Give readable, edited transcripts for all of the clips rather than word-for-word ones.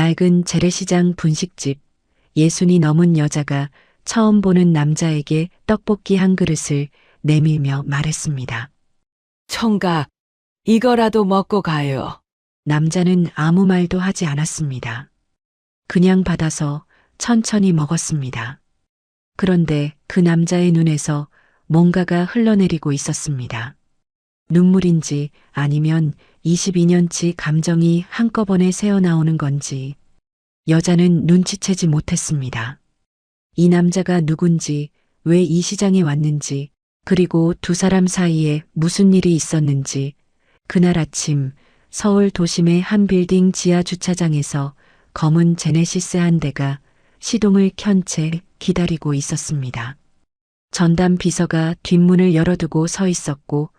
낡은 재래시장 분식집, 60이 넘은 여자가 처음 보는 남자에게 떡볶이 한 그릇을 내밀며 말했습니다. 총각, 이거라도 먹고 가요. 남자는 아무 말도 하지 않았습니다. 그냥 받아서 천천히 먹었습니다. 그런데 그 남자의 눈에서 뭔가가 흘러내리고 있었습니다. 눈물인지 아니면 22년치 감정이 한꺼번에 새어나오는 건지 여자는 눈치채지 못했습니다. 이 남자가 누군지, 왜 이 시장에 왔는지, 그리고 두 사람 사이에 무슨 일이 있었는지, 그날 아침 서울 도심의 한 빌딩 지하 주차장에서 검은 제네시스 한 대가 시동을 켠 채 기다리고 있었습니다. 전담 비서가 뒷문을 열어두고 서 있었고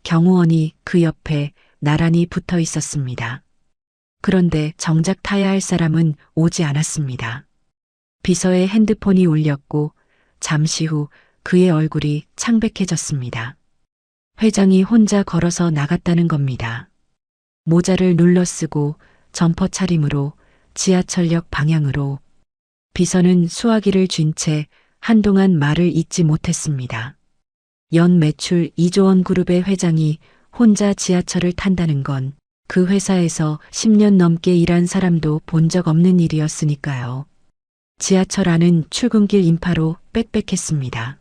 경호원이 그 옆에 나란히 붙어 있었습니다. 그런데 정작 타야 할 사람은 오지 않았습니다. 비서의 핸드폰이 울렸고 잠시 후 그의 얼굴이 창백해졌습니다. 회장이 혼자 걸어서 나갔다는 겁니다. 모자를 눌러 쓰고 점퍼 차림으로 지하철역 방향으로. 비서는 수화기를 쥔 채 한동안 말을 잇지 못했습니다. 연 매출 2조 원 그룹의 회장이 혼자 지하철을 탄다는 건 그 회사에서 10년 넘게 일한 사람도 본 적 없는 일이었으니까요. 지하철 안은 출근길 인파로 빽빽했습니다.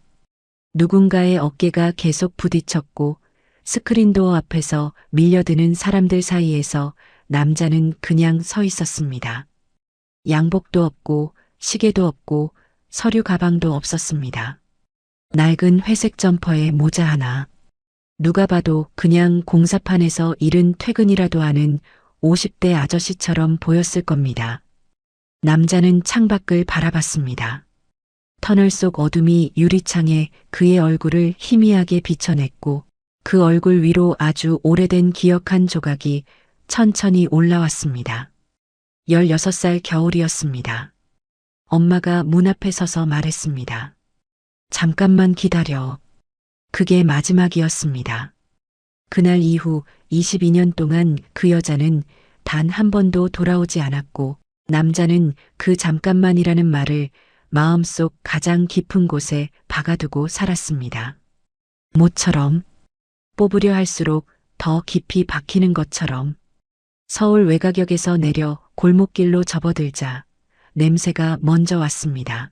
누군가의 어깨가 계속 부딪혔고 스크린도어 앞에서 밀려드는 사람들 사이에서 남자는 그냥 서 있었습니다. 양복도 없고 시계도 없고 서류 가방도 없었습니다. 낡은 회색 점퍼에 모자 하나. 누가 봐도 그냥 공사판에서 이른 퇴근이라도 하는 50대 아저씨처럼 보였을 겁니다. 남자는 창밖을 바라봤습니다. 터널 속 어둠이 유리창에 그의 얼굴을 희미하게 비춰냈고 그 얼굴 위로 아주 오래된 기억 한 조각이 천천히 올라왔습니다. 16살 겨울이었습니다. 엄마가 문 앞에 서서 말했습니다. 잠깐만 기다려. 그게 마지막이었습니다. 그날 이후 22년 동안 그 여자는 단 한 번도 돌아오지 않았고 남자는 그 잠깐만이라는 말을 마음속 가장 깊은 곳에 박아두고 살았습니다. 모처럼 뽑으려 할수록 더 깊이 박히는 것처럼 서울 외곽역에서 내려 골목길로 접어들자 냄새가 먼저 왔습니다.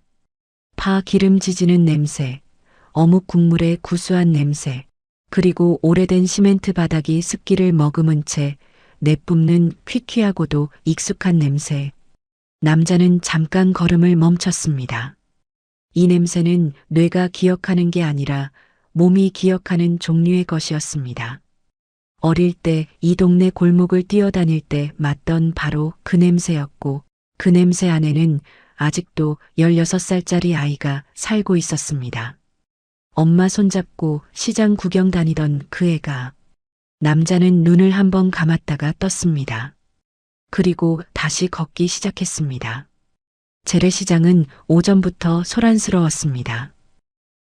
파 기름 지지는 냄새, 어묵 국물의 구수한 냄새, 그리고 오래된 시멘트 바닥이 습기를 머금은 채 내뿜는 퀴퀴하고도 익숙한 냄새. 남자는 잠깐 걸음을 멈췄습니다. 이 냄새는 뇌가 기억하는 게 아니라 몸이 기억하는 종류의 것이었습니다. 어릴 때 이 동네 골목을 뛰어다닐 때 맡던 바로 그 냄새였고 그 냄새 안에는 아직도 16살짜리 아이가 살고 있었습니다. 엄마 손잡고 시장 구경 다니던 그 애가. 남자는 눈을 한번 감았다가 떴습니다. 그리고 다시 걷기 시작했습니다. 재래시장은 오전부터 소란스러웠습니다.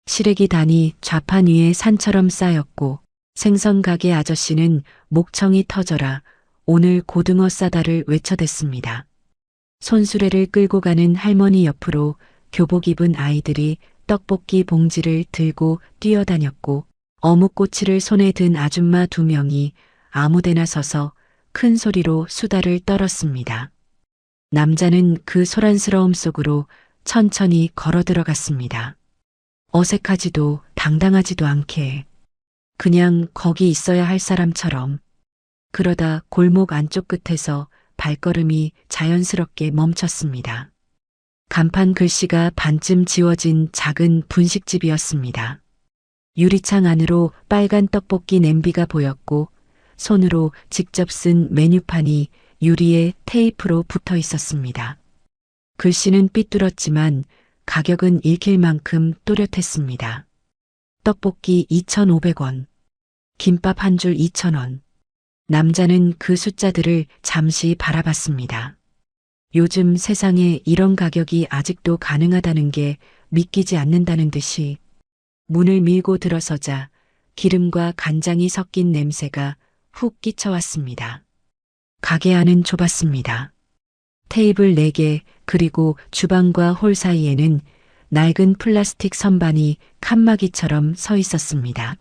시래기 단이 좌판 위에 산처럼 쌓였고 생선 가게 아저씨는 목청이 터져라 오늘 고등어 싸다를 외쳐댔습니다. 손수레를 끌고 가는 할머니 옆으로 교복 입은 아이들이 떡볶이 봉지를 들고 뛰어다녔고 어묵꼬치를 손에 든 아줌마 2명이 아무데나 서서 큰 소리로 수다를 떨었습니다. 남자는 그 소란스러움 속으로 천천히 걸어 들어갔습니다. 어색하지도 당당하지도 않게 그냥 거기 있어야 할 사람처럼. 그러다 골목 안쪽 끝에서 발걸음이 자연스럽게 멈췄습니다. 간판 글씨가 반쯤 지워진 작은 분식집이었습니다. 유리창 안으로 빨간 떡볶이 냄비가 보였고 손으로 직접 쓴 메뉴판이 유리에 테이프로 붙어 있었습니다. 글씨는 삐뚤었지만 가격은 읽힐 만큼 또렷했습니다. 떡볶이 2,500원, 김밥 한 줄 2,000원. 남자는 그 숫자들을 잠시 바라봤습니다. 요즘 세상에 이런 가격이 아직도 가능하다는 게 믿기지 않는다는 듯이 문을 밀고 들어서자 기름과 간장이 섞인 냄새가 훅 끼쳐왔습니다. 가게 안은 좁았습니다. 테이블 4개 그리고 주방과 홀 사이에는 낡은 플라스틱 선반이 칸막이처럼 서 있었습니다.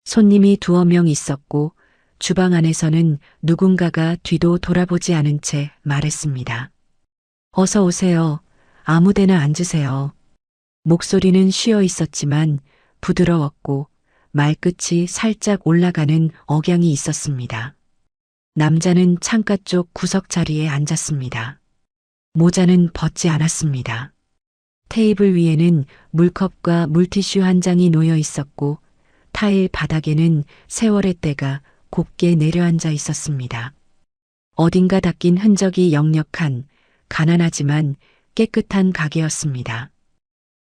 손님이 2명 있었고 주방 안에서는 누군가가 뒤도 돌아보지 않은 채 말했습니다. 어서 오세요. 아무데나 앉으세요. 목소리는 쉬어 있었지만 부드러웠고 말끝이 살짝 올라가는 억양이 있었습니다. 남자는 창가 쪽 구석 자리에 앉았습니다. 모자는 벗지 않았습니다. 테이블 위에는 물컵과 물티슈 한 장이 놓여 있었고 타일 바닥에는 세월의 때가 곱게 내려앉아 있었습니다. 어딘가 닦인 흔적이 역력한 가난하지만 깨끗한 가게였습니다.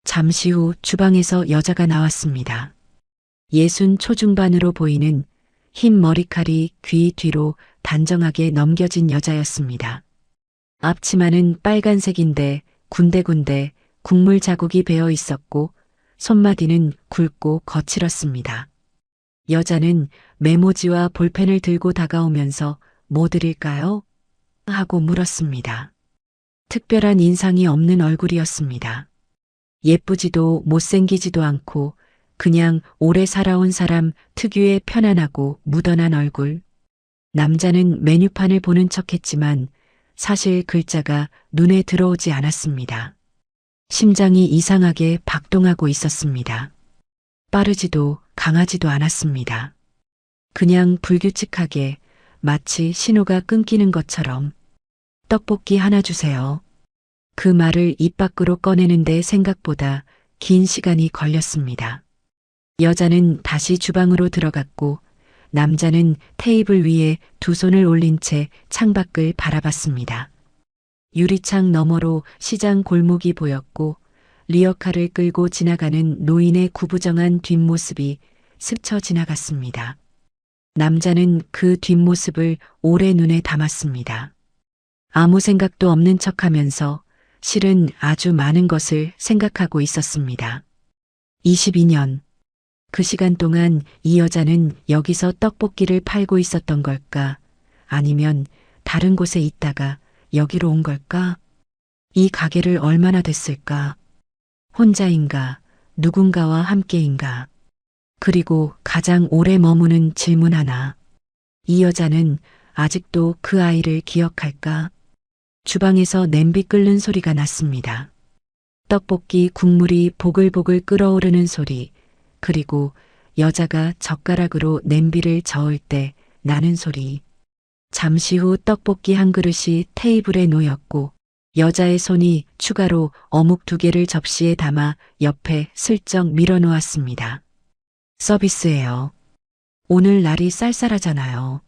잠시 후 주방에서 여자가 나왔습니다. 60 초중반으로 보이는 흰 머리칼이 귀 뒤로 단정하게 넘겨진 여자였습니다. 앞치마는 빨간색인데 군데군데 국물 자국이 배어 있었고 손마디는 굵고 거칠었습니다. 여자는 메모지와 볼펜을 들고 다가오면서 뭐 드릴까요? 하고 물었습니다. 특별한 인상이 없는 얼굴이었습니다. 예쁘지도 못생기지도 않고 그냥 오래 살아온 사람 특유의 편안하고 무던한 얼굴. 남자는 메뉴판을 보는 척했지만 사실 글자가 눈에 들어오지 않았습니다. 심장이 이상하게 박동하고 있었습니다. 빠르지도 강하지도 않았습니다. 그냥 불규칙하게 마치 신호가 끊기는 것처럼 떡볶이 하나 주세요. 그 말을 입 밖으로 꺼내는데 생각보다 긴 시간이 걸렸습니다. 여자는 다시 주방으로 들어갔고 남자는 테이블 위에 2손을 올린 채 창밖을 바라봤습니다. 유리창 너머로 시장 골목이 보였고 리어카를 끌고 지나가는 노인의 구부정한 뒷모습이 스쳐 지나갔습니다. 남자는 그 뒷모습을 오래 눈에 담았습니다. 아무 생각도 없는 척하면서 실은 아주 많은 것을 생각하고 있었습니다. 22년. 그 시간 동안 이 여자는 여기서 떡볶이를 팔고 있었던 걸까? 아니면 다른 곳에 있다가 여기로 온 걸까? 이 가게를 얼마나 됐을까? 혼자인가? 누군가와 함께인가? 그리고 가장 오래 머무는 질문 하나. 이 여자는 아직도 그 아이를 기억할까? 주방에서 냄비 끓는 소리가 났습니다. 떡볶이 국물이 보글보글 끓어오르는 소리, 그리고 여자가 젓가락으로 냄비를 저을 때 나는 소리. 잠시 후 떡볶이 한 그릇이 테이블에 놓였고 여자의 손이 추가로 어묵 2개를 접시에 담아 옆에 슬쩍 밀어놓았습니다. 서비스예요. 오늘 날이 쌀쌀하잖아요.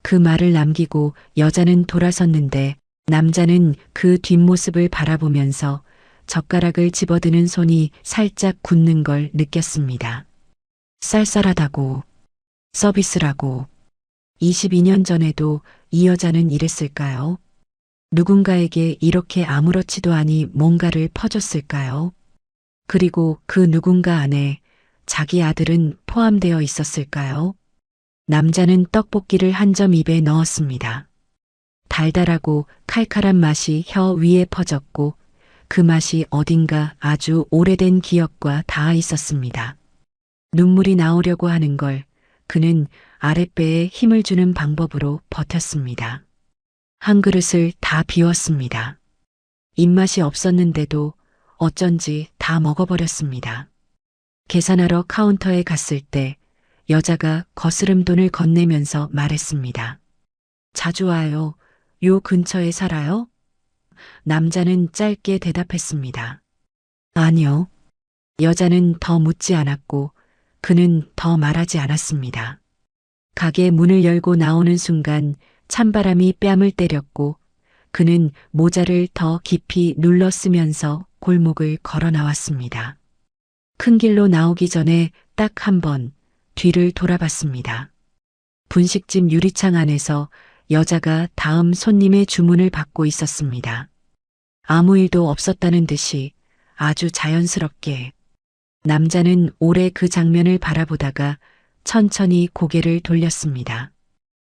그 말을 남기고 여자는 돌아섰는데 남자는 그 뒷모습을 바라보면서 젓가락을 집어드는 손이 살짝 굳는 걸 느꼈습니다. 쌀쌀하다고, 서비스라고. 22년 전에도 이 여자는 이랬을까요? 누군가에게 이렇게 아무렇지도 않이 뭔가를 퍼줬을까요? 그리고 그 누군가 안에 자기 아들은 포함되어 있었을까요? 남자는 떡볶이를 한 점 입에 넣었습니다. 달달하고 칼칼한 맛이 혀 위에 퍼졌고 그 맛이 어딘가 아주 오래된 기억과 닿아 있었습니다. 눈물이 나오려고 하는 걸 그는 아랫배에 힘을 주는 방법으로 버텼습니다. 한 그릇을 다 비웠습니다. 입맛이 없었는데도 어쩐지 다 먹어버렸습니다. 계산하러 카운터에 갔을 때 여자가 거스름돈을 건네면서 말했습니다. 자주 와요. 요 근처에 살아요? 남자는 짧게 대답했습니다. 아니요. 여자는 더 묻지 않았고 그는 더 말하지 않았습니다. 가게 문을 열고 나오는 순간 찬바람이 뺨을 때렸고 그는 모자를 더 깊이 눌러 쓰면서 골목을 걸어 나왔습니다. 큰 길로 나오기 전에 딱 한 번 뒤를 돌아봤습니다. 분식집 유리창 안에서 여자가 다음 손님의 주문을 받고 있었습니다. 아무 일도 없었다는 듯이 아주 자연스럽게 남자는 오래 그 장면을 바라보다가 천천히 고개를 돌렸습니다.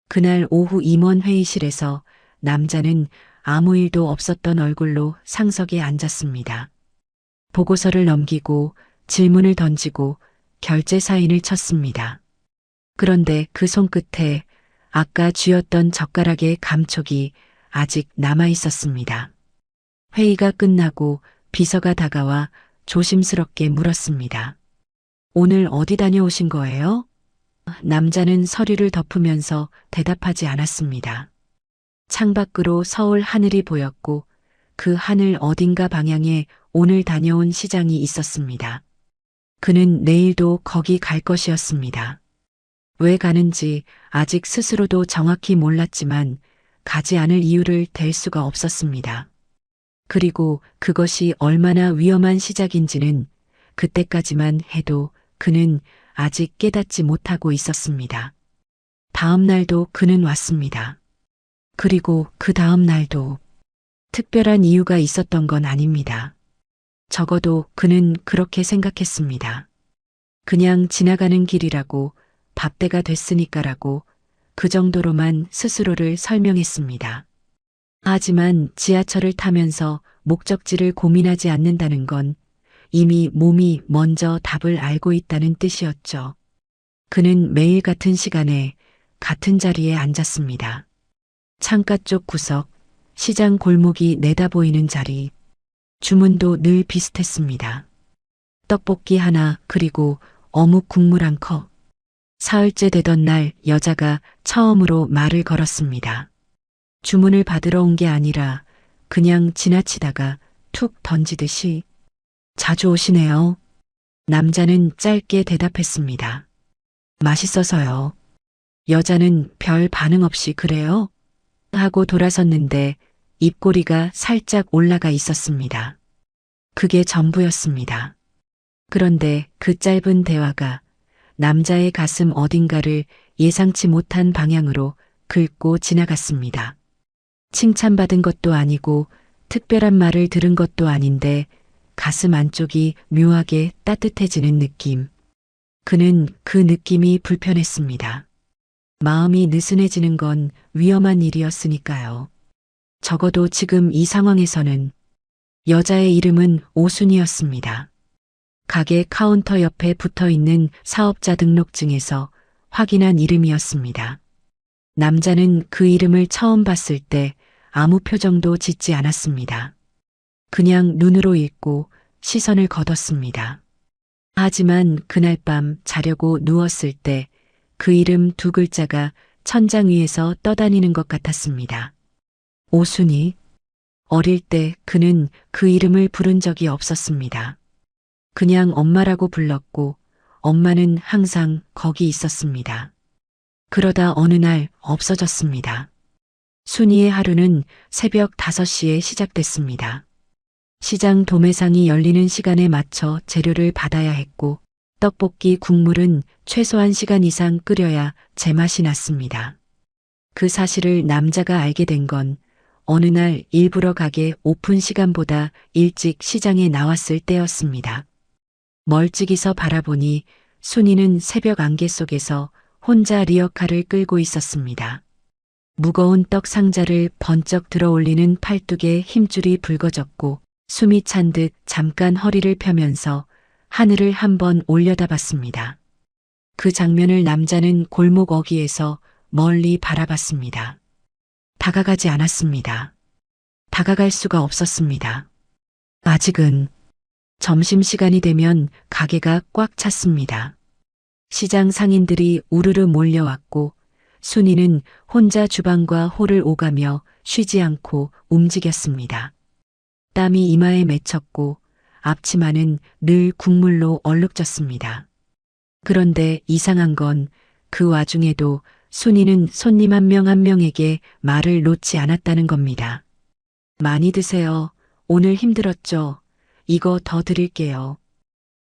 그날 오후 임원 회의실에서 남자는 아무 일도 없었던 얼굴로 상석에 앉았습니다. 보고서를 넘기고 질문을 던지고 결제 사인을 쳤습니다. 그런데 그 손끝에 아까 쥐었던 젓가락의 감촉이 아직 남아 있었습니다. 회의가 끝나고 비서가 다가와 조심스럽게 물었습니다. 오늘 어디 다녀오신 거예요? 남자는 서류를 덮으면서 대답하지 않았습니다. 창밖으로 서울 하늘이 보였고 그 하늘 어딘가 방향에 오늘 다녀온 시장이 있었습니다. 그는 내일도 거기 갈 것이었습니다. 왜 가는지 아직 스스로도 정확히 몰랐지만 가지 않을 이유를 댈 수가 없었습니다. 그리고 그것이 얼마나 위험한 시작인지는 그때까지만 해도 그는 아직 깨닫지 못하고 있었습니다. 다음 날도 그는 왔습니다. 그리고 그 다음 날도 특별한 이유가 있었던 건 아닙니다. 적어도 그는 그렇게 생각했습니다. 그냥 지나가는 길이라고 밥때가 됐으니까라고 그 정도로만 스스로를 설명했습니다. 하지만 지하철을 타면서 목적지를 고민하지 않는다는 건 이미 몸이 먼저 답을 알고 있다는 뜻이었죠. 그는 매일 같은 시간에 같은 자리에 앉았습니다. 창가 쪽 구석, 시장 골목이 내다보이는 자리, 주문도 늘 비슷했습니다. 떡볶이 하나 그리고 어묵 국물 한 컵. 사흘째 되던 날 여자가 처음으로 말을 걸었습니다. 주문을 받으러 온 게 아니라 그냥 지나치다가 툭 던지듯이 자주 오시네요. 남자는 짧게 대답했습니다. 맛있어서요. 여자는 별 반응 없이 그래요? 하고 돌아섰는데 입꼬리가 살짝 올라가 있었습니다. 그게 전부였습니다. 그런데 그 짧은 대화가 남자의 가슴 어딘가를 예상치 못한 방향으로 긁고 지나갔습니다. 칭찬받은 것도 아니고 특별한 말을 들은 것도 아닌데 가슴 안쪽이 묘하게 따뜻해지는 느낌. 그는 그 느낌이 불편했습니다. 마음이 느슨해지는 건 위험한 일이었으니까요. 적어도 지금 이 상황에서는 여자의 이름은 오순이었습니다. 가게 카운터 옆에 붙어 있는 사업자 등록증에서 확인한 이름이었습니다. 남자는 그 이름을 처음 봤을 때 아무 표정도 짓지 않았습니다. 그냥 눈으로 읽고 시선을 거뒀습니다. 하지만 그날 밤 자려고 누웠을 때 그 이름 두 글자가 천장 위에서 떠다니는 것 같았습니다. 오순이. 어릴 때 그는 그 이름을 부른 적이 없었습니다. 그냥 엄마라고 불렀고 엄마는 항상 거기 있었습니다. 그러다 어느 날 없어졌습니다. 순이의 하루는 새벽 5시에 시작됐습니다. 시장 도매상이 열리는 시간에 맞춰 재료를 받아야 했고 떡볶이 국물은 최소한 시간 이상 끓여야 제맛이 났습니다. 그 사실을 남자가 알게 된 건 어느 날 일부러 가게 오픈 시간보다 일찍 시장에 나왔을 때였습니다. 멀찍이서 바라보니 순이는 새벽 안개 속에서 혼자 리어카를 끌고 있었습니다. 무거운 떡 상자를 번쩍 들어 올리는 팔뚝에 힘줄이 붉어졌고 숨이 찬 듯 잠깐 허리를 펴면서 하늘을 한번 올려다봤습니다. 그 장면을 남자는 골목 어귀에서 멀리 바라봤습니다. 다가가지 않았습니다. 다가갈 수가 없었습니다. 아직은. 점심시간이 되면 가게가 꽉 찼습니다. 시장 상인들이 우르르 몰려왔고 순이는 혼자 주방과 홀을 오가며 쉬지 않고 움직였습니다. 땀이 이마에 맺혔고 앞치마는 늘 국물로 얼룩졌습니다. 그런데 이상한 건 그 와중에도 순이는 손님 한 명 한 명에게 말을 놓지 않았다는 겁니다. 많이 드세요. 오늘 힘들었죠? 이거 더 드릴게요.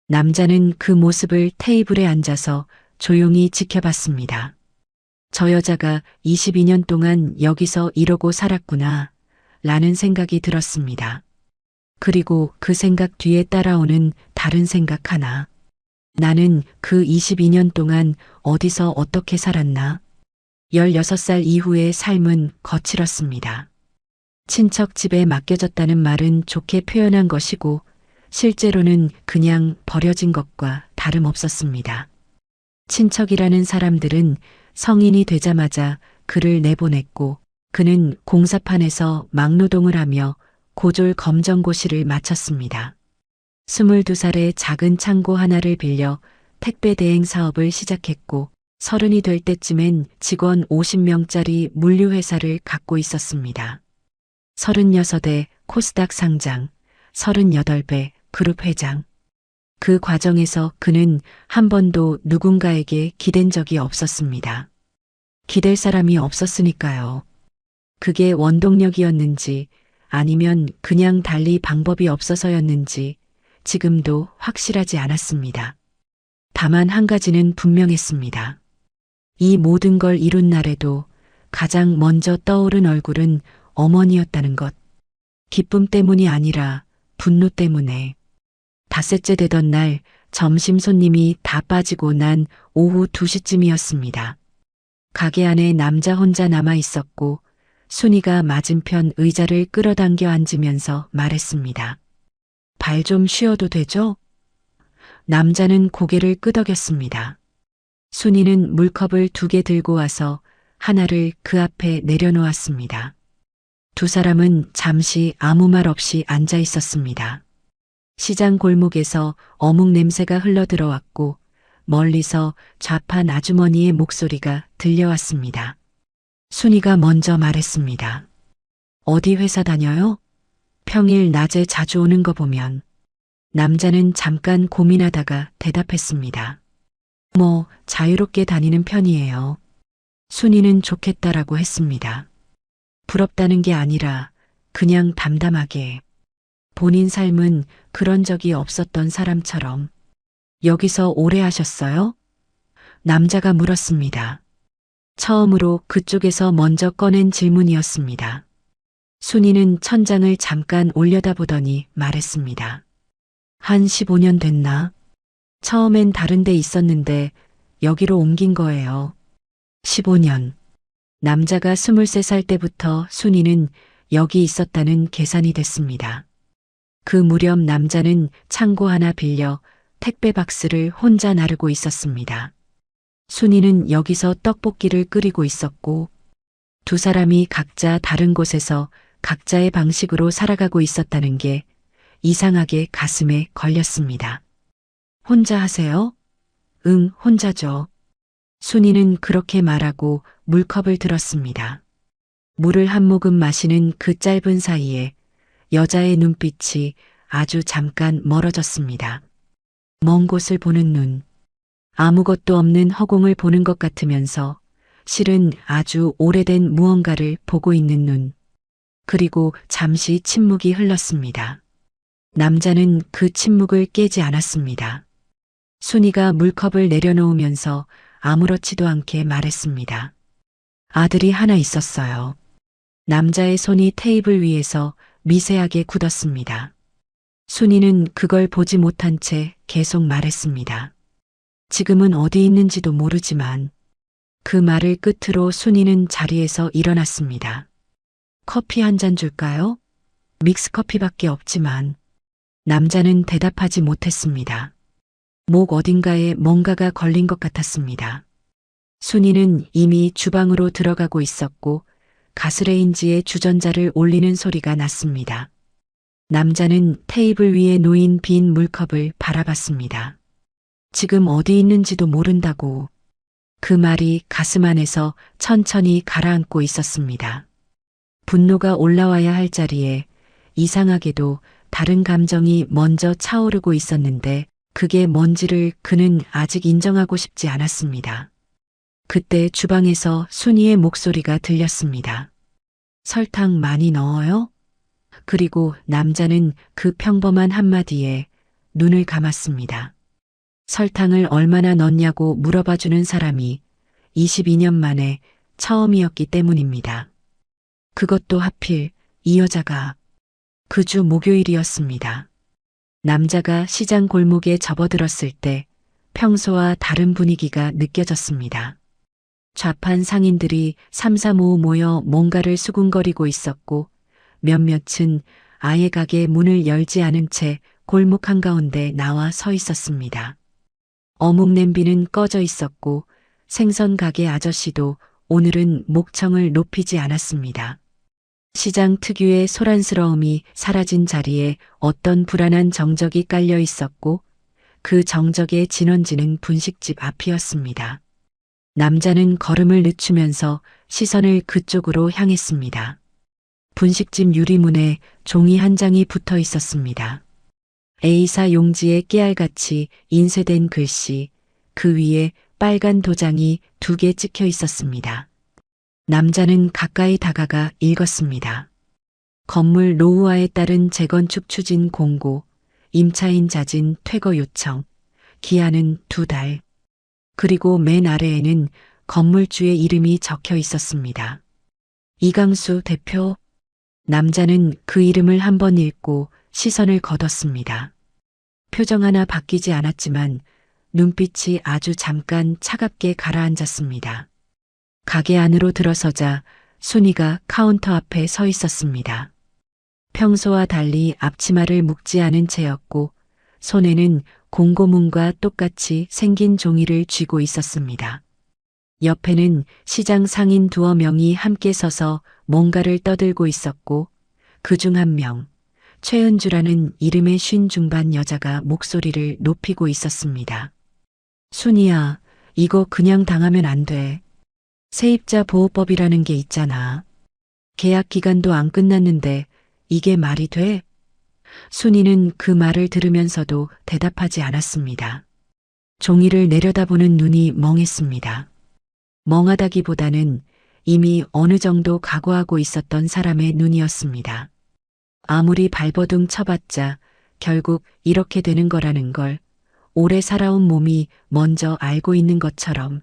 남자는 그 모습을 테이블에 앉아서 조용히 지켜봤습니다. 저 여자가 22년 동안 여기서 이러고 살았구나 라는 생각이 들었습니다. 그리고 그 생각 뒤에 따라오는 다른 생각 하나. 나는 그 22년 동안 어디서 어떻게 살았나? 16살 이후의 삶은 거칠었습니다. 친척 집에 맡겨졌다는 말은 좋게 표현한 것이고 실제로는 그냥 버려진 것과 다름없었습니다. 친척이라는 사람들은 성인이 되자마자 그를 내보냈고 그는 공사판에서 막노동을 하며 고졸 검정고시를 마쳤습니다. 22살에 작은 창고 하나를 빌려 택배 대행 사업을 시작했고 30이 될 때쯤엔 직원 50명짜리 물류회사를 갖고 있었습니다. 36에 코스닥 상장, 38배 그룹 회장. 그 과정에서 그는 한 번도 누군가에게 기댄 적이 없었습니다. 기댈 사람이 없었으니까요. 그게 원동력이었는지 아니면 그냥 달리 방법이 없어서였는지 지금도 확실하지 않았습니다. 다만 한 가지는 분명했습니다. 이 모든 걸 이룬 날에도 가장 먼저 떠오른 얼굴은 어머니였다는 것. 기쁨 때문이 아니라 분노 때문에. 닷새째 되던 날 점심 손님이 다 빠지고 난 오후 2시쯤이었습니다. 가게 안에 남자 혼자 남아 있었고 순이가 맞은편 의자를 끌어당겨 앉으면서 말했습니다. 발 좀 쉬어도 되죠? 남자는 고개를 끄덕였습니다. 순이는 물컵을 2개 들고 와서 하나를 그 앞에 내려놓았습니다. 두 사람은 잠시 아무 말 없이 앉아 있었습니다. 시장 골목에서 어묵 냄새가 흘러들어왔고 멀리서 좌판 아주머니의 목소리가 들려왔습니다. 순이가 먼저 말했습니다. 어디 회사 다녀요? 평일 낮에 자주 오는 거 보면. 남자는 잠깐 고민하다가 대답했습니다. 뭐 자유롭게 다니는 편이에요. 순이는 좋겠다라고 했습니다. 부럽다는 게 아니라 그냥 담담하게. 본인 삶은 그런 적이 없었던 사람처럼. 여기서 오래 하셨어요? 남자가 물었습니다. 처음으로 그쪽에서 먼저 꺼낸 질문이었습니다. 순이는 천장을 잠깐 올려다보더니 말했습니다. 한 15년 됐나? 처음엔 다른 데 있었는데 여기로 옮긴 거예요. 15년. 남자가 23살 때부터 순이는 여기 있었다는 계산이 됐습니다. 그 무렵 남자는 창고 하나 빌려 택배 박스를 혼자 나르고 있었습니다. 순이는 여기서 떡볶이를 끓이고 있었고 두 사람이 각자 다른 곳에서 각자의 방식으로 살아가고 있었다는 게 이상하게 가슴에 걸렸습니다. 혼자 하세요? 응, 혼자죠. 순이는 그렇게 말하고 물컵을 들었습니다. 물을 한 모금 마시는 그 짧은 사이에 여자의 눈빛이 아주 잠깐 멀어졌습니다. 먼 곳을 보는 눈. 아무것도 없는 허공을 보는 것 같으면서 실은 아주 오래된 무언가를 보고 있는 눈. 그리고 잠시 침묵이 흘렀습니다. 남자는 그 침묵을 깨지 않았습니다. 순이가 물컵을 내려놓으면서 아무렇지도 않게 말했습니다. 아들이 하나 있었어요. 남자의 손이 테이블 위에서 미세하게 굳었습니다. 순이는 그걸 보지 못한 채 계속 말했습니다. 지금은 어디 있는지도 모르지만 그 말을 끝으로 순이는 자리에서 일어났습니다. 커피 한 잔 줄까요? 믹스커피밖에 없지만 남자는 대답하지 못했습니다. 목 어딘가에 뭔가가 걸린 것 같았습니다. 순이는 이미 주방으로 들어가고 있었고 가스레인지에 주전자를 올리는 소리가 났습니다. 남자는 테이블 위에 놓인 빈 물컵을 바라봤습니다. 지금 어디 있는지도 모른다고. 그 말이 가슴 안에서 천천히 가라앉고 있었습니다. 분노가 올라와야 할 자리에 이상하게도 다른 감정이 먼저 차오르고 있었는데 그게 뭔지를 그는 아직 인정하고 싶지 않았습니다. 그때 주방에서 순이의 목소리가 들렸습니다. 설탕 많이 넣어요? 그리고 남자는 그 평범한 한마디에 눈을 감았습니다. 설탕을 얼마나 넣냐고 물어봐주는 사람이 22년 만에 처음이었기 때문입니다. 그것도 하필 이 여자가 그 주 목요일이었습니다. 남자가 시장 골목에 접어들었을 때 평소와 다른 분위기가 느껴졌습니다. 좌판 상인들이 삼삼오오 모여 뭔가를 수군거리고 있었고 몇몇은 아예 가게 문을 열지 않은 채 골목 한가운데 나와 서 있었습니다. 어묵 냄비는 꺼져 있었고 생선 가게 아저씨도 오늘은 목청을 높이지 않았습니다. 시장 특유의 소란스러움이 사라진 자리에 어떤 불안한 정적이 깔려 있었고 그 정적의 진원지는 분식집 앞이었습니다. 남자는 걸음을 늦추면서 시선을 그쪽으로 향했습니다. 분식집 유리문에 종이 한 장이 붙어 있었습니다. A사 용지에 깨알같이 인쇄된 글씨, 그 위에 빨간 도장이 2개 찍혀 있었습니다. 남자는 가까이 다가가 읽었습니다. 건물 노후화에 따른 재건축 추진 공고, 임차인 자진 퇴거 요청, 기한은 2달. 그리고 맨 아래에는 건물주의 이름이 적혀 있었습니다. 이강수 대표. 남자는 그 이름을 한번 읽고 시선을 거뒀습니다. 표정 하나 바뀌지 않았지만 눈빛이 아주 잠깐 차갑게 가라앉았습니다. 가게 안으로 들어서자 순이가 카운터 앞에 서 있었습니다. 평소와 달리 앞치마를 묶지 않은 채였고 손에는 공고문과 똑같이 생긴 종이를 쥐고 있었습니다. 옆에는 시장 상인 2명이 함께 서서 뭔가를 떠들고 있었고 그중 한 명, 최은주라는 이름의 50 중반 여자가 목소리를 높이고 있었습니다. 순이야, 이거 그냥 당하면 안 돼. 세입자 보호법이라는 게 있잖아. 계약 기간도 안 끝났는데 이게 말이 돼? 순이는 그 말을 들으면서도 대답하지 않았습니다. 종이를 내려다보는 눈이 멍했습니다. 멍하다기보다는 이미 어느 정도 각오하고 있었던 사람의 눈이었습니다. 아무리 발버둥 쳐봤자 결국 이렇게 되는 거라는 걸 오래 살아온 몸이 먼저 알고 있는 것처럼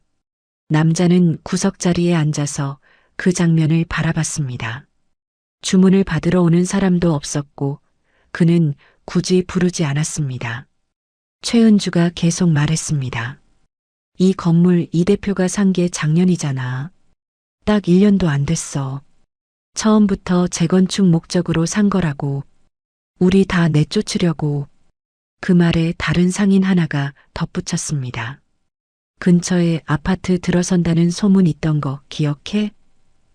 남자는 구석자리에 앉아서 그 장면을 바라봤습니다. 주문을 받으러 오는 사람도 없었고 그는 굳이 부르지 않았습니다. 최은주가 계속 말했습니다. 이 건물 이 대표가 산 게 작년이잖아. 딱 1년도 안 됐어. 처음부터 재건축 목적으로 산 거라고. 우리 다 내쫓으려고. 그 말에 다른 상인 하나가 덧붙였습니다. 근처에 아파트 들어선다는 소문 있던 거 기억해?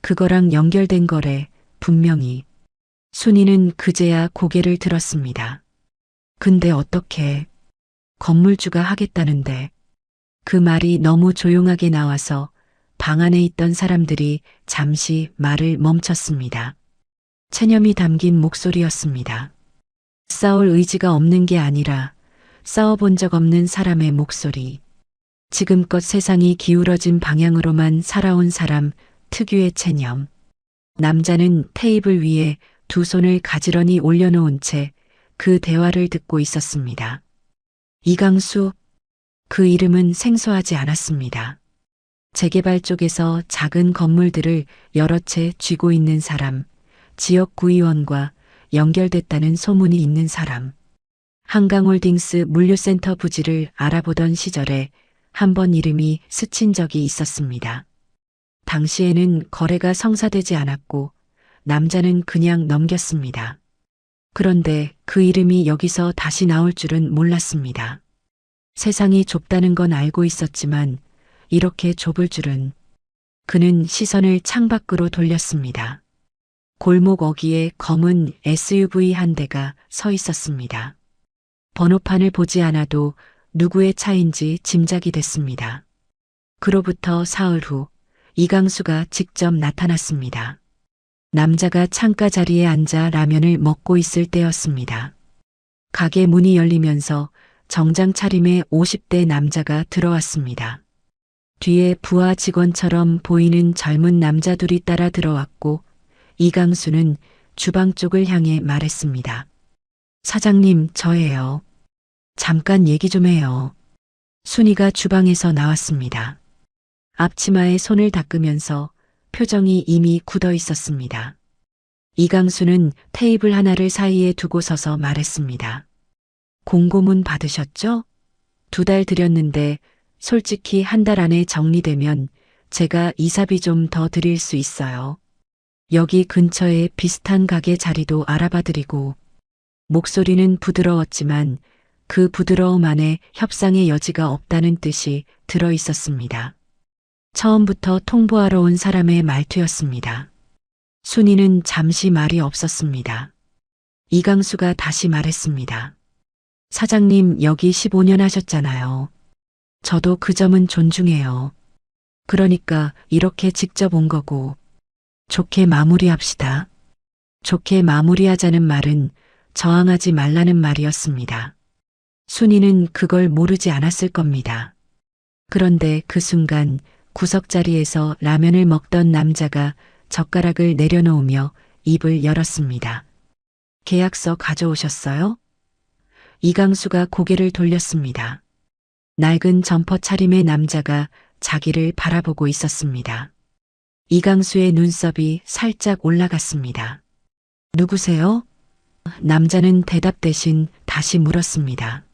그거랑 연결된 거래, 분명히. 순이는 그제야 고개를 들었습니다. 근데 어떻게? 건물주가 하겠다는데. 그 말이 너무 조용하게 나와서 방 안에 있던 사람들이 잠시 말을 멈췄습니다. 체념이 담긴 목소리였습니다. 싸울 의지가 없는 게 아니라 싸워본 적 없는 사람의 목소리. 지금껏 세상이 기울어진 방향으로만 살아온 사람 특유의 체념. 남자는 테이블 위에 2 손을 가지런히 올려놓은 채 그 대화를 듣고 있었습니다. 이강수. 그 이름은 생소하지 않았습니다. 재개발 쪽에서 작은 건물들을 여러 채 쥐고 있는 사람, 지역구의원과 연결됐다는 소문이 있는 사람. 한강홀딩스 물류센터 부지를 알아보던 시절에 한 번 이름이 스친 적이 있었습니다. 당시에는 거래가 성사되지 않았고 남자는 그냥 넘겼습니다. 그런데 그 이름이 여기서 다시 나올 줄은 몰랐습니다. 세상이 좁다는 건 알고 있었지만 이렇게 좁을 줄은. 그는 시선을 창밖으로 돌렸습니다. 골목 어귀에 검은 SUV 한 대가 서 있었습니다. 번호판을 보지 않아도 누구의 차인지 짐작이 됐습니다. 그로부터 사흘 후 이강수가 직접 나타났습니다. 남자가 창가 자리에 앉아 라면을 먹고 있을 때였습니다. 가게 문이 열리면서 정장 차림의 50대 남자가 들어왔습니다. 뒤에 부하 직원처럼 보이는 젊은 남자 둘이 따라 들어왔고 이강수는 주방 쪽을 향해 말했습니다. 사장님, 저예요. 잠깐 얘기 좀 해요. 순이가 주방에서 나왔습니다. 앞치마에 손을 닦으면서 표정이 이미 굳어 있었습니다. 이강수는 테이블 하나를 사이에 두고 서서 말했습니다. 공고문 받으셨죠? 2달 드렸는데 솔직히 1달 안에 정리되면 제가 이사비 좀 더 드릴 수 있어요. 여기 근처에 비슷한 가게 자리도 알아봐드리고 목소리는 부드러웠지만 그 부드러움 안에 협상의 여지가 없다는 뜻이 들어 있었습니다. 처음부터 통보하러 온 사람의 말투였습니다. 순이는 잠시 말이 없었습니다. 이강수가 다시 말했습니다. 사장님 여기 15년 하셨잖아요. 저도 그 점은 존중해요. 그러니까 이렇게 직접 온 거고 좋게 마무리합시다. 좋게 마무리하자는 말은 저항하지 말라는 말이었습니다. 순이는 그걸 모르지 않았을 겁니다. 그런데 그 순간 구석자리에서 라면을 먹던 남자가 젓가락을 내려놓으며 입을 열었습니다. 계약서 가져오셨어요? 이강수가 고개를 돌렸습니다. 낡은 점퍼 차림의 남자가 자기를 바라보고 있었습니다. 이강수의 눈썹이 살짝 올라갔습니다. 누구세요? 남자는 대답 대신 다시 물었습니다.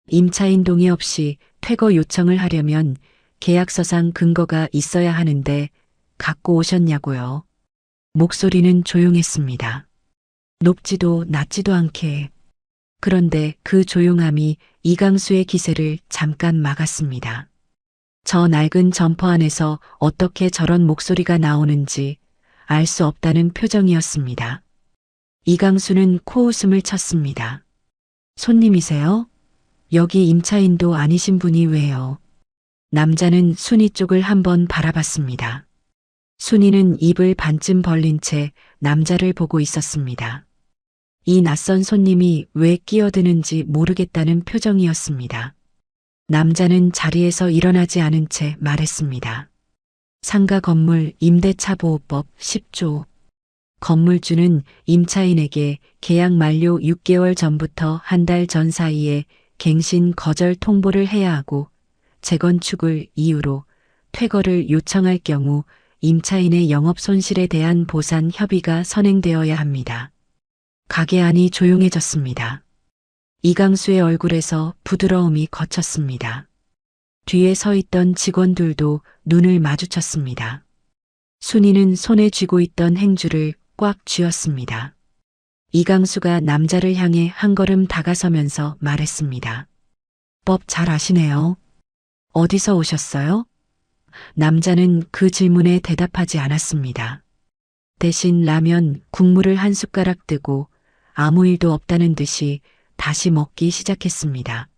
임차인 동의 없이 퇴거 요청을 하려면 계약서상 근거가 있어야 하는데 갖고 오셨냐고요. 목소리는 조용했습니다. 높지도 낮지도 않게. 그런데 그 조용함이 이강수의 기세를 잠깐 막았습니다. 저 낡은 점퍼 안에서 어떻게 저런 목소리가 나오는지 알 수 없다는 표정이었습니다. 이강수는 코웃음을 쳤습니다. 손님이세요? 여기 임차인도 아니신 분이 왜요? 남자는 순이 쪽을 한번 바라봤습니다. 순이는 입을 반쯤 벌린 채 남자를 보고 있었습니다. 이 낯선 손님이 왜 끼어드는지 모르겠다는 표정이었습니다. 남자는 자리에서 일어나지 않은 채 말했습니다. 상가 건물 임대차보호법 10조. 건물주는 임차인에게 계약 만료 6개월 전부터 한 달 전 사이에 갱신 거절 통보를 해야 하고 재건축을 이유로 퇴거를 요청할 경우 임차인의 영업 손실에 대한 보상 협의가 선행되어야 합니다. 가게 안이 조용해졌습니다. 이강수의 얼굴에서 부드러움이 걷혔습니다. 뒤에 서 있던 직원들도 눈을 마주쳤습니다. 순이는 손에 쥐고 있던 행주를 꽉 쥐었습니다. 이강수가 남자를 향해 한 걸음 다가서면서 말했습니다. 법 잘 아시네요. 어디서 오셨어요? 남자는 그 질문에 대답하지 않았습니다. 대신 라면 국물을 한 숟가락 뜨고 아무 일도 없다는 듯이 다시 먹기 시작했습니다.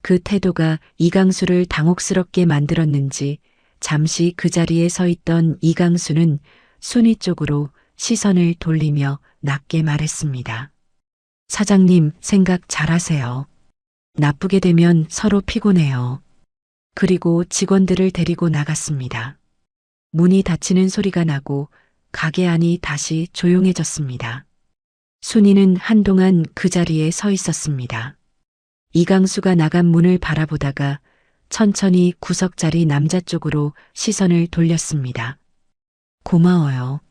그 태도가 이강수를 당혹스럽게 만들었는지 잠시 그 자리에 서 있던 이강수는 순이 쪽으로 시선을 돌리며 낮게 말했습니다. 사장님 생각 잘하세요. 나쁘게 되면 서로 피곤해요. 그리고 직원들을 데리고 나갔습니다. 문이 닫히는 소리가 나고 가게 안이 다시 조용해졌습니다. 순이는 한동안 그 자리에 서 있었습니다. 이강수가 나간 문을 바라보다가 천천히 구석자리 남자 쪽으로 시선을 돌렸습니다. 고마워요.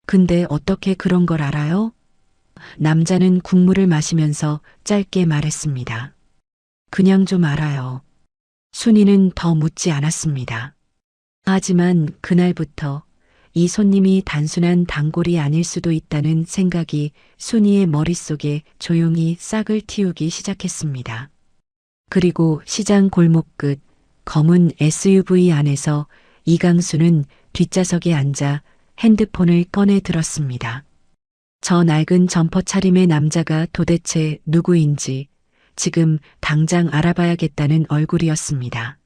근데 어떻게 그런 걸 알아요? 남자는 국물을 마시면서 짧게 말했습니다. 그냥 좀 알아요. 순이는 더 묻지 않았습니다. 하지만 그날부터 이 손님이 단순한 단골이 아닐 수도 있다는 생각이 순이의 머릿속에 조용히 싹을 틔우기 시작했습니다. 그리고 시장 골목 끝 검은 SUV 안에서 이강수는 뒷좌석에 앉아 핸드폰을 꺼내 들었습니다. 저 낡은 점퍼 차림의 남자가 도대체 누구인지 지금 당장 알아봐야겠다는 얼굴이었습니다.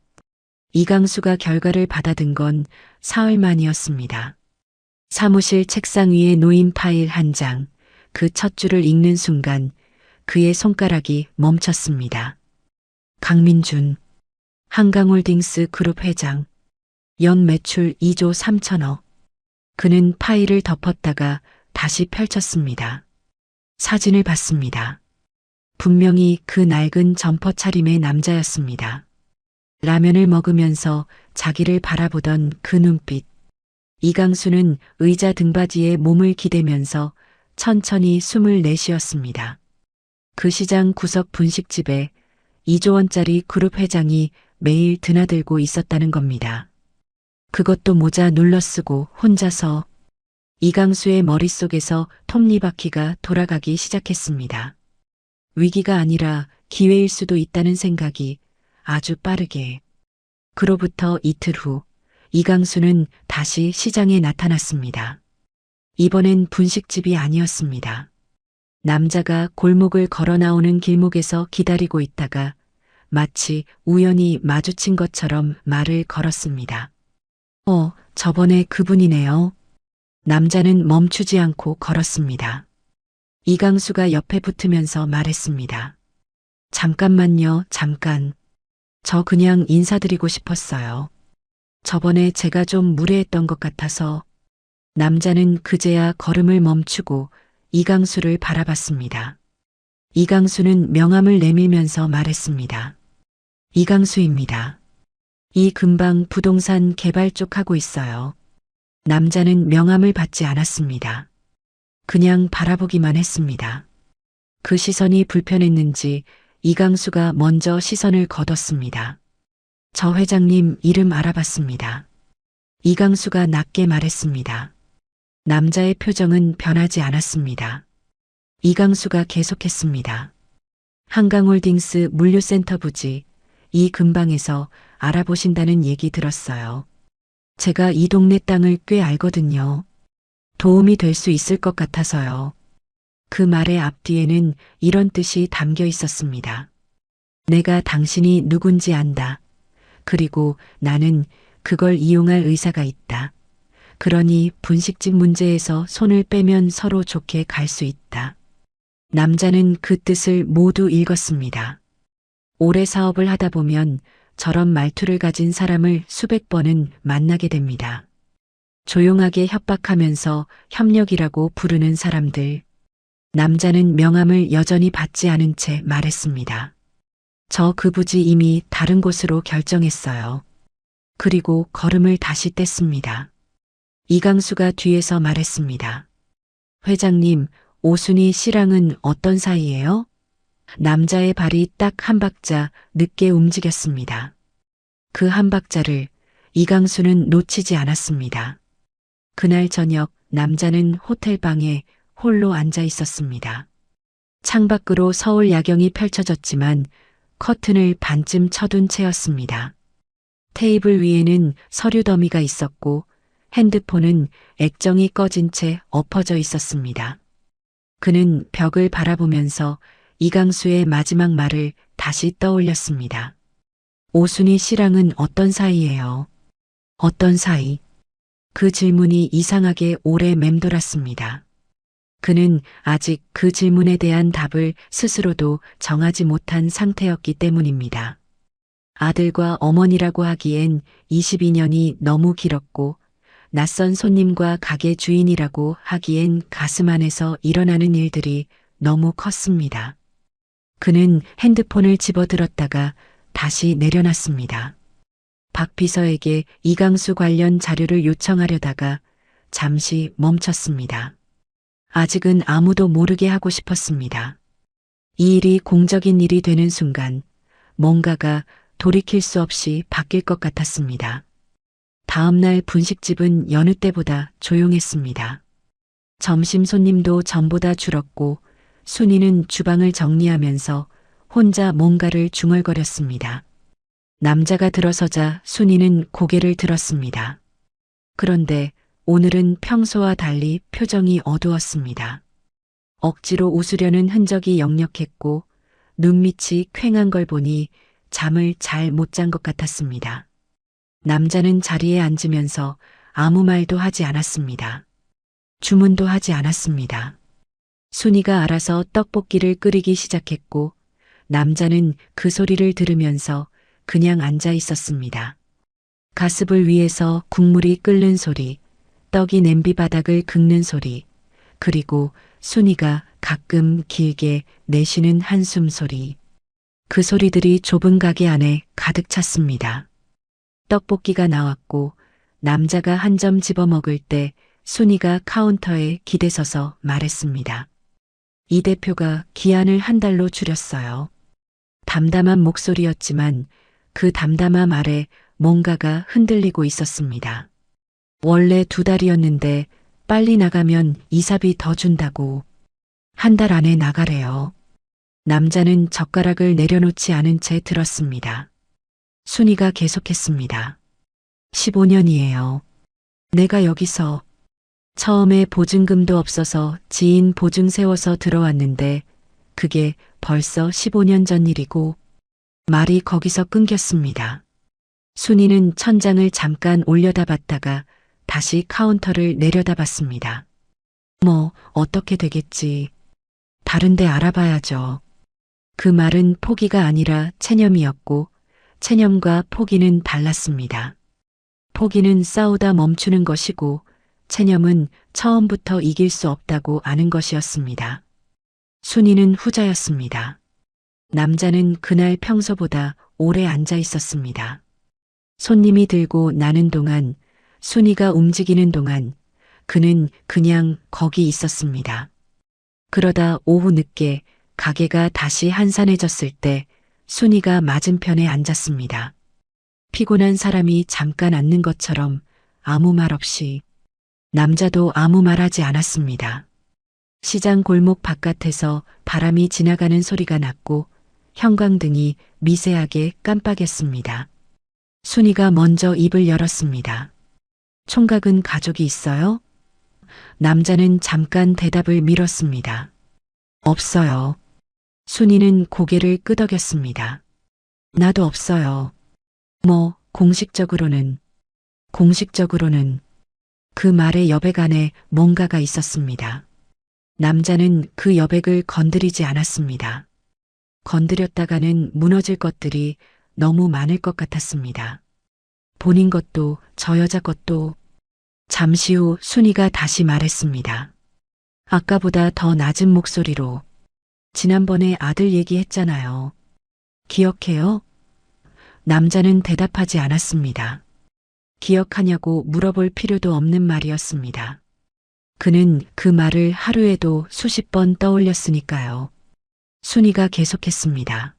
이강수가 결과를 받아든 건 사흘 만이었습니다. 사무실 책상 위에 놓인 파일 한 장, 그 첫 줄을 읽는 순간 그의 손가락이 멈췄습니다. 강민준, 한강홀딩스 그룹 회장, 연 매출 2조 3천억. 그는 파일을 덮었다가 다시 펼쳤습니다. 사진을 봤습니다. 분명히 그 낡은 점퍼 차림의 남자였습니다. 라면을 먹으면서 자기를 바라보던 그 눈빛. 이강수는 의자 등받이에 몸을 기대면서 천천히 숨을 내쉬었습니다. 그 시장 구석 분식집에 2조 원짜리 그룹 회장이 매일 드나들고 있었다는 겁니다. 그것도 모자 눌러쓰고 혼자서 이강수의 머릿속에서 톱니바퀴가 돌아가기 시작했습니다. 위기가 아니라 기회일 수도 있다는 생각이 아주 빠르게. 그로부터 이틀 후 이강수는 다시 시장에 나타났습니다. 이번엔 분식집이 아니었습니다. 남자가 골목을 걸어 나오는 길목에서 기다리고 있다가 마치 우연히 마주친 것처럼 말을 걸었습니다. 저번에 그분이네요. 남자는 멈추지 않고 걸었습니다. 이강수가 옆에 붙으면서 말했습니다. 잠깐만요, 잠깐. 저 그냥 인사드리고 싶었어요. 저번에 제가 좀 무례했던 것 같아서. 남자는 그제야 걸음을 멈추고 이강수를 바라봤습니다. 이강수는 명함을 내밀면서 말했습니다. 이강수입니다. 이 근방 부동산 개발 쪽 하고 있어요. 남자는 명함을 받지 않았습니다. 그냥 바라보기만 했습니다. 그 시선이 불편했는지 이강수가 먼저 시선을 거뒀습니다. 저 회장님 이름 알아봤습니다. 이강수가 낮게 말했습니다. 남자의 표정은 변하지 않았습니다. 이강수가 계속했습니다. 한강홀딩스 물류센터 부지, 이 근방에서 알아보신다는 얘기 들었어요. 제가 이 동네 땅을 꽤 알거든요. 도움이 될 수 있을 것 같아서요. 그 말의 앞뒤에는 이런 뜻이 담겨 있었습니다. 내가 당신이 누군지 안다. 그리고 나는 그걸 이용할 의사가 있다. 그러니 분식집 문제에서 손을 빼면 서로 좋게 갈 수 있다. 남자는 그 뜻을 모두 읽었습니다. 오래 사업을 하다 보면 저런 말투를 가진 사람을 수백 번은 만나게 됩니다. 조용하게 협박하면서 협력이라고 부르는 사람들. 남자는 명함을 여전히 받지 않은 채 말했습니다. 저 그 부지 이미 다른 곳으로 결정했어요. 그리고 걸음을 다시 뗐습니다. 이강수가 뒤에서 말했습니다. 회장님, 오순희 씨랑은 어떤 사이예요? 남자의 발이 딱 한 박자 늦게 움직였습니다. 그 한 박자를 이강수는 놓치지 않았습니다. 그날 저녁 남자는 호텔방에 홀로 앉아 있었습니다. 창밖으로 서울 야경이 펼쳐졌지만 커튼을 반쯤 쳐둔 채였습니다. 테이블 위에는 서류 더미가 있었고 핸드폰은 액정이 꺼진 채 엎어져 있었습니다. 그는 벽을 바라보면서 이강수의 마지막 말을 다시 떠올렸습니다. 오순희 씨랑은 어떤 사이예요? 어떤 사이? 그 질문이 이상하게 오래 맴돌았습니다. 그는 아직 그 질문에 대한 답을 스스로도 정하지 못한 상태였기 때문입니다. 아들과 어머니라고 하기엔 22년이 너무 길었고 낯선 손님과 가게 주인이라고 하기엔 가슴 안에서 일어나는 일들이 너무 컸습니다. 그는 핸드폰을 집어들었다가 다시 내려놨습니다. 박 비서에게 이강수 관련 자료를 요청하려다가 잠시 멈췄습니다. 아직은 아무도 모르게 하고 싶었습니다. 이 일이 공적인 일이 되는 순간 뭔가가 돌이킬 수 없이 바뀔 것 같았습니다. 다음 날 분식집은 여느 때보다 조용했습니다. 점심 손님도 전보다 줄었고 순이는 주방을 정리하면서 혼자 뭔가를 중얼거렸습니다. 남자가 들어서자 순이는 고개를 들었습니다. 그런데 오늘은 평소와 달리 표정이 어두웠습니다. 억지로 웃으려는 흔적이 역력했고 눈밑이 퀭한 걸 보니 잠을 잘 못 잔 것 같았습니다. 남자는 자리에 앉으면서 아무 말도 하지 않았습니다. 주문도 하지 않았습니다. 순이가 알아서 떡볶이를 끓이기 시작했고 남자는 그 소리를 들으면서 그냥 앉아 있었습니다. 가스불 위에서 국물이 끓는 소리, 떡이 냄비 바닥을 긁는 소리, 그리고 순이가 가끔 길게 내쉬는 한숨 소리. 그 소리들이 좁은 가게 안에 가득 찼습니다. 떡볶이가 나왔고 남자가 한 점 집어먹을 때 순이가 카운터에 기대서서 말했습니다. 이 대표가 기한을 한 달로 줄였어요. 담담한 목소리였지만 그 담담함 아래 뭔가가 흔들리고 있었습니다. 원래 2달이었는데 빨리 나가면 이사비 더 준다고. 한 달 안에 나가래요. 남자는 젓가락을 내려놓지 않은 채 들었습니다. 순이가 계속했습니다. 15년이에요. 내가 여기서 처음에 보증금도 없어서 지인 보증 세워서 들어왔는데 그게 벌써 15년 전 일이고 말이 거기서 끊겼습니다. 순이는 천장을 잠깐 올려다봤다가 다시 카운터를 내려다봤습니다. 뭐 어떻게 되겠지. 다른데 알아봐야죠. 그 말은 포기가 아니라 체념이었고 체념과 포기는 달랐습니다. 포기는 싸우다 멈추는 것이고 체념은 처음부터 이길 수 없다고 아는 것이었습니다. 순이는 후자였습니다. 남자는 그날 평소보다 오래 앉아 있었습니다. 손님이 들고 나는 동안, 순이가 움직이는 동안 그는 그냥 거기 있었습니다. 그러다 오후 늦게 가게가 다시 한산해졌을 때 순이가 맞은편에 앉았습니다. 피곤한 사람이 잠깐 앉는 것처럼 아무 말 없이. 남자도 아무 말하지 않았습니다. 시장 골목 바깥에서 바람이 지나가는 소리가 났고 형광등이 미세하게 깜빡였습니다. 순이가 먼저 입을 열었습니다. 총각은 가족이 있어요? 남자는 잠깐 대답을 미뤘습니다. 없어요. 순이는 고개를 끄덕였습니다. 나도 없어요. 뭐, 공식적으로는 그 말의 여백 안에 뭔가가 있었습니다. 남자는 그 여백을 건드리지 않았습니다. 건드렸다가는 무너질 것들이 너무 많을 것 같았습니다. 본인 것도 저 여자 것도. 잠시 후 순이가 다시 말했습니다. 아까보다 더 낮은 목소리로. 지난번에 아들 얘기했잖아요. 기억해요? 남자는 대답하지 않았습니다. 기억하냐고 물어볼 필요도 없는 말이었습니다. 그는 그 말을 하루에도 수십 번 떠올렸으니까요. 순이가 계속했습니다.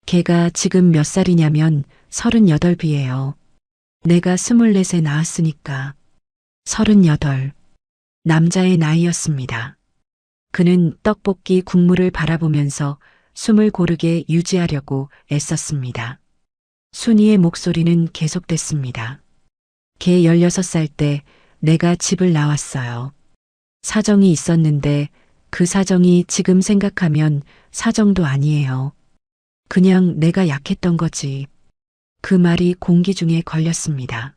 걔가 지금 몇 살이냐면 38이에요. 내가 24에 낳았으니까. 38. 남자의 나이였습니다. 그는 떡볶이 국물을 바라보면서 숨을 고르게 유지하려고 애썼습니다. 순이의 목소리는 계속됐습니다. 걔 16살 때 내가 집을 나왔어요. 사정이 있었는데 그 사정이 지금 생각하면 사정도 아니에요. 그냥 내가 약했던 거지. 그 말이 공기 중에 걸렸습니다.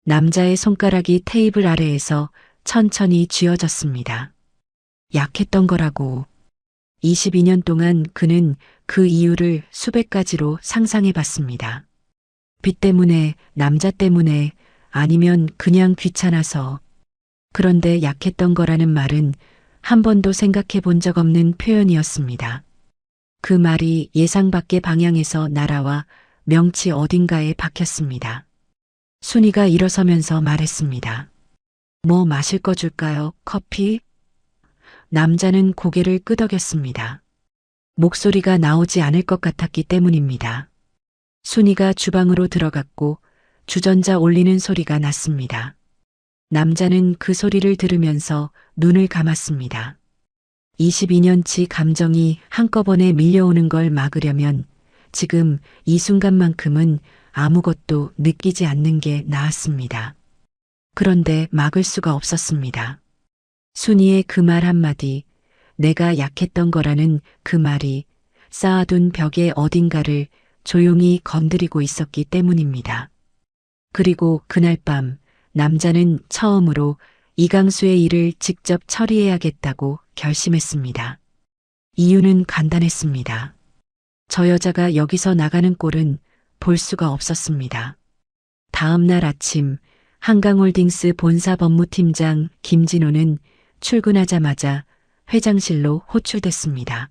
남자의 손가락이 테이블 아래에서 천천히 쥐어졌습니다. 약했던 거라고. 22년 동안 그는 그 이유를 수백 가지로 상상해 봤습니다. 빚 때문에, 남자 때문에, 아니면 그냥 귀찮아서. 그런데 약했던 거라는 말은 한 번도 생각해 본 적 없는 표현이었습니다. 그 말이 예상 밖의 방향에서 날아와 명치 어딘가에 박혔습니다. 순이가 일어서면서 말했습니다. 뭐 마실 거 줄까요? 커피? 남자는 고개를 끄덕였습니다. 목소리가 나오지 않을 것 같았기 때문입니다. 순이가 주방으로 들어갔고 주전자 올리는 소리가 났습니다. 남자는 그 소리를 들으면서 눈을 감았습니다. 22년치 감정이 한꺼번에 밀려오는 걸 막으려면 지금 이 순간만큼은 아무것도 느끼지 않는 게 나았습니다. 그런데 막을 수가 없었습니다. 순이의 그 말 한마디, 내가 약했던 거라는 그 말이 쌓아둔 벽의 어딘가를 조용히 건드리고 있었기 때문입니다. 그리고 그날 밤 남자는 처음으로 이강수의 일을 직접 처리해야겠다고 결심했습니다. 이유는 간단했습니다. 저 여자가 여기서 나가는 꼴은 볼 수가 없었습니다. 다음 날 아침 한강홀딩스 본사 법무팀장 김진호는 출근하자마자 회장실로 호출됐습니다.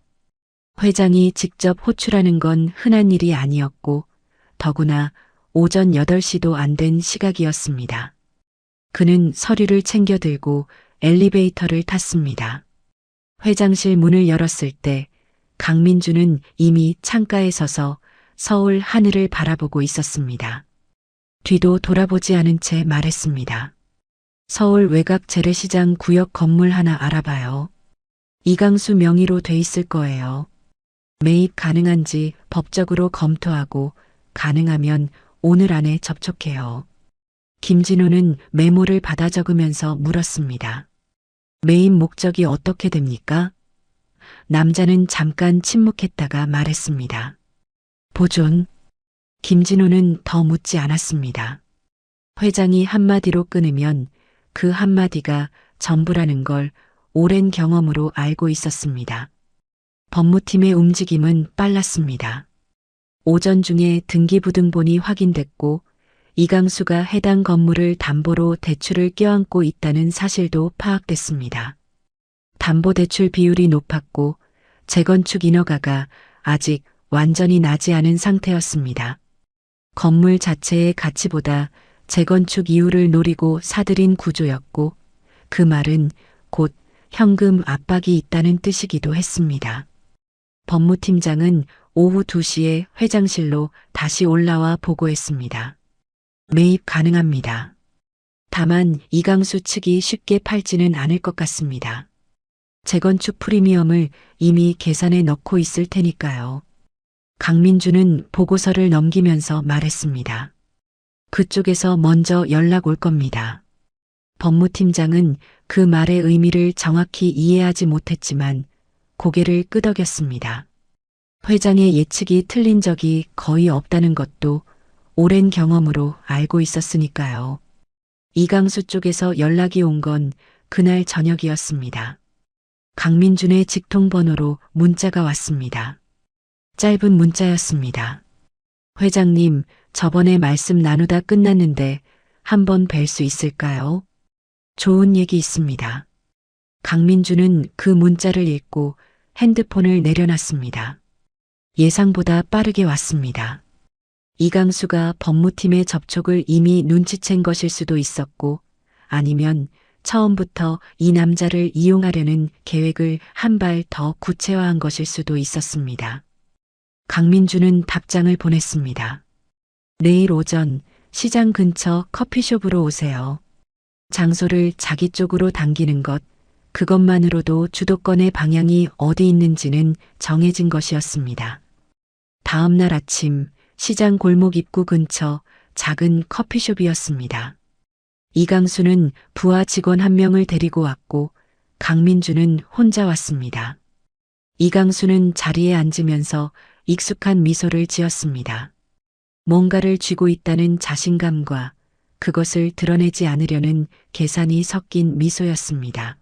회장이 직접 호출하는 건 흔한 일이 아니었고 더구나 오전 8시도 안 된 시각이었습니다. 그는 서류를 챙겨 들고 엘리베이터를 탔습니다. 회장실 문을 열었을 때 강민주는 이미 창가에 서서 서울 하늘을 바라보고 있었습니다. 뒤도 돌아보지 않은 채 말했습니다. 서울 외곽 재래시장 구역 건물 하나 알아봐요. 이강수 명의로 돼 있을 거예요. 매입 가능한지 법적으로 검토하고 가능하면 오늘 안에 접촉해요. 김진호는 메모를 받아 적으면서 물었습니다. 매입 목적이 어떻게 됩니까? 남자는 잠깐 침묵했다가 말했습니다. 보존. 김진호는 더 묻지 않았습니다. 회장이 한마디로 끊으면 그 한마디가 전부라는 걸 오랜 경험으로 알고 있었습니다. 법무팀의 움직임은 빨랐습니다. 오전 중에 등기부등본이 확인됐고 이강수가 해당 건물을 담보로 대출을 껴안고 있다는 사실도 파악됐습니다. 담보대출 비율이 높았고 재건축 인허가가 아직 완전히 나지 않은 상태였습니다. 건물 자체의 가치보다 재건축 이유를 노리고 사들인 구조였고 그 말은 곧 현금 압박이 있다는 뜻이기도 했습니다. 법무팀장은 오후 2시에 회장실로 다시 올라와 보고했습니다. 매입 가능합니다. 다만 이강수 측이 쉽게 팔지는 않을 것 같습니다. 재건축 프리미엄을 이미 계산해 넣고 있을 테니까요. 강민주는 보고서를 넘기면서 말했습니다. 그쪽에서 먼저 연락 올 겁니다. 법무팀장은 그 말의 의미를 정확히 이해하지 못했지만 고개를 끄덕였습니다. 회장의 예측이 틀린 적이 거의 없다는 것도 오랜 경험으로 알고 있었으니까요. 이강수 쪽에서 연락이 온 건 그날 저녁이었습니다. 강민준의 직통번호로 문자가 왔습니다. 짧은 문자였습니다. 회장님, 저번에 말씀 나누다 끝났는데 한번 뵐 수 있을까요? 좋은 얘기 있습니다. 강민주는 그 문자를 읽고 핸드폰을 내려놨습니다. 예상보다 빠르게 왔습니다. 이강수가 법무팀의 접촉을 이미 눈치챈 것일 수도 있었고 아니면 처음부터 이 남자를 이용하려는 계획을 한 발 더 구체화한 것일 수도 있었습니다. 강민주는 답장을 보냈습니다. 내일 오전 시장 근처 커피숍으로 오세요. 장소를 자기 쪽으로 당기는 것, 그것만으로도 주도권의 방향이 어디 있는지는 정해진 것이었습니다. 다음 날 아침 시장 골목 입구 근처 작은 커피숍이었습니다. 이강수는 부하 직원 한 명을 데리고 왔고 강민주는 혼자 왔습니다. 이강수는 자리에 앉으면서 익숙한 미소를 지었습니다. 뭔가를 쥐고 있다는 자신감과 그것을 드러내지 않으려는 계산이 섞인 미소였습니다.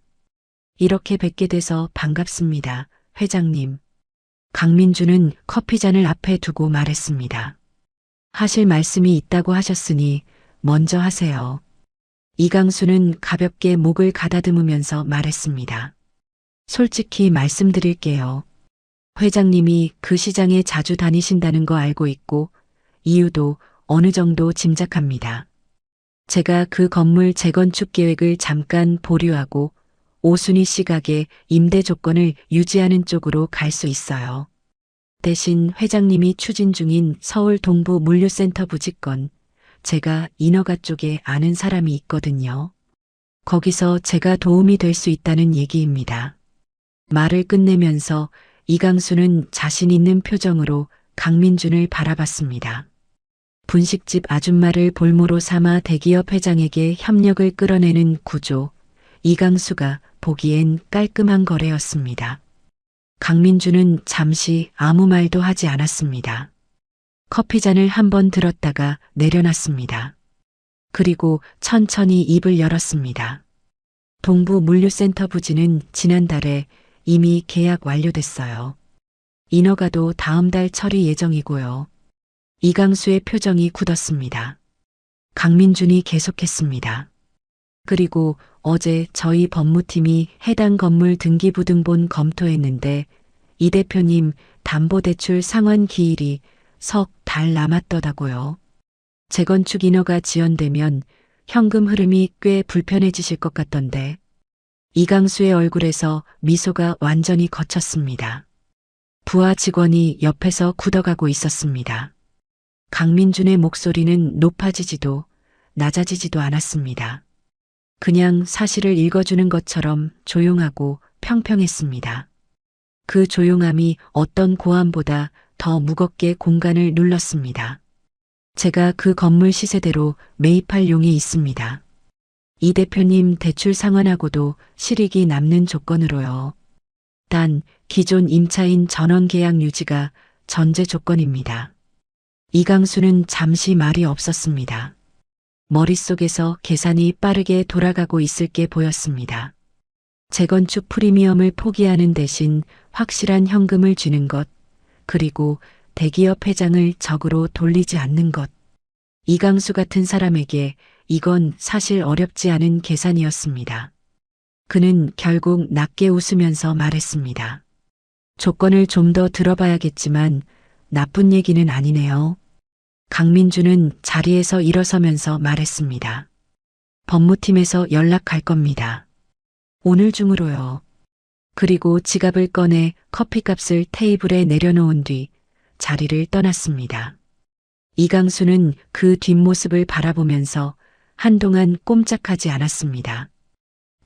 이렇게 뵙게 돼서 반갑습니다, 회장님. 강민주는 커피잔을 앞에 두고 말했습니다. 하실 말씀이 있다고 하셨으니 먼저 하세요. 이강수는 가볍게 목을 가다듬으면서 말했습니다. 솔직히 말씀드릴게요. 회장님이 그 시장에 자주 다니신다는 거 알고 있고 이유도 어느 정도 짐작합니다. 제가 그 건물 재건축 계획을 잠깐 보류하고 오순희 시각의 임대 조건을 유지하는 쪽으로 갈 수 있어요. 대신 회장님이 추진 중인 서울 동부 물류센터 부지건, 제가 인허가 쪽에 아는 사람이 있거든요. 거기서 제가 도움이 될 수 있다는 얘기입니다. 말을 끝내면서 이강수는 자신 있는 표정으로 강민준을 바라봤습니다. 분식집 아줌마를 볼모로 삼아 대기업 회장에게 협력을 끌어내는 구조, 이강수가 보기엔 깔끔한 거래였습니다. 강민준은 잠시 아무 말도 하지 않았습니다. 커피잔을 한번 들었다가 내려놨습니다. 그리고 천천히 입을 열었습니다. 동부 물류센터 부지는 지난달에 이미 계약 완료됐어요. 인허가도 다음 달 처리 예정이고요. 이강수의 표정이 굳었습니다. 강민준이 계속했습니다. 그리고 어제 저희 법무팀이 해당 건물 등기부등본 검토했는데 이 대표님 담보대출 상환 기일이 석 달 남았더라고요. 재건축 인허가 지연되면 현금 흐름이 꽤 불편해지실 것 같던데. 이강수의 얼굴에서 미소가 완전히 거쳤습니다. 부하 직원이 옆에서 굳어가고 있었습니다. 강민준의 목소리는 높아지지도 낮아지지도 않았습니다. 그냥 사실을 읽어주는 것처럼 조용하고 평평했습니다. 그 조용함이 어떤 고함보다 더 무겁게 공간을 눌렀습니다. 제가 그 건물 시세대로 매입할 용이 있습니다. 이 대표님 대출 상환하고도 실익이 남는 조건으로요. 단 기존 임차인 전원 계약 유지가 전제 조건입니다. 이강수는 잠시 말이 없었습니다. 머릿속에서 계산이 빠르게 돌아가고 있을 게 보였습니다. 재건축 프리미엄을 포기하는 대신 확실한 현금을 주는 것, 그리고 대기업 회장을 적으로 돌리지 않는 것. 이강수 같은 사람에게 이건 사실 어렵지 않은 계산이었습니다. 그는 결국 낮게 웃으면서 말했습니다. 조건을 좀 더 들어봐야겠지만 나쁜 얘기는 아니네요. 강민주는 자리에서 일어서면서 말했습니다. 법무팀에서 연락할 겁니다. 오늘 중으로요. 그리고 지갑을 꺼내 커피값을 테이블에 내려놓은 뒤 자리를 떠났습니다. 이강수는 그 뒷모습을 바라보면서 한동안 꼼짝하지 않았습니다.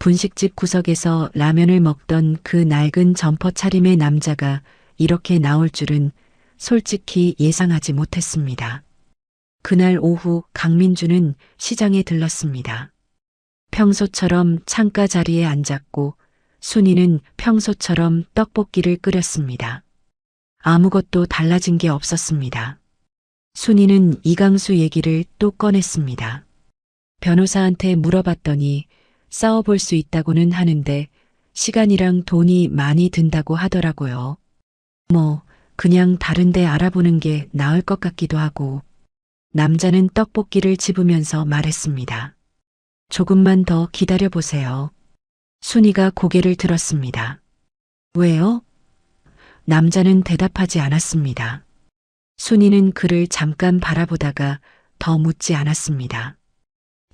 분식집 구석에서 라면을 먹던 그 낡은 점퍼 차림의 남자가 이렇게 나올 줄은 솔직히 예상하지 못했습니다. 그날 오후 강민주는 시장에 들렀습니다. 평소처럼 창가 자리에 앉았고 순이는 평소처럼 떡볶이를 끓였습니다. 아무것도 달라진 게 없었습니다. 순이는 이강수 얘기를 또 꺼냈습니다. 변호사한테 물어봤더니 싸워볼 수 있다고는 하는데 시간이랑 돈이 많이 든다고 하더라고요. 그냥 다른 데 알아보는 게 나을 것 같기도 하고. 남자는 떡볶이를 집으면서 말했습니다. 조금만 더 기다려보세요. 순이가 고개를 들었습니다. 왜요? 남자는 대답하지 않았습니다. 순이는 그를 잠깐 바라보다가 더 묻지 않았습니다.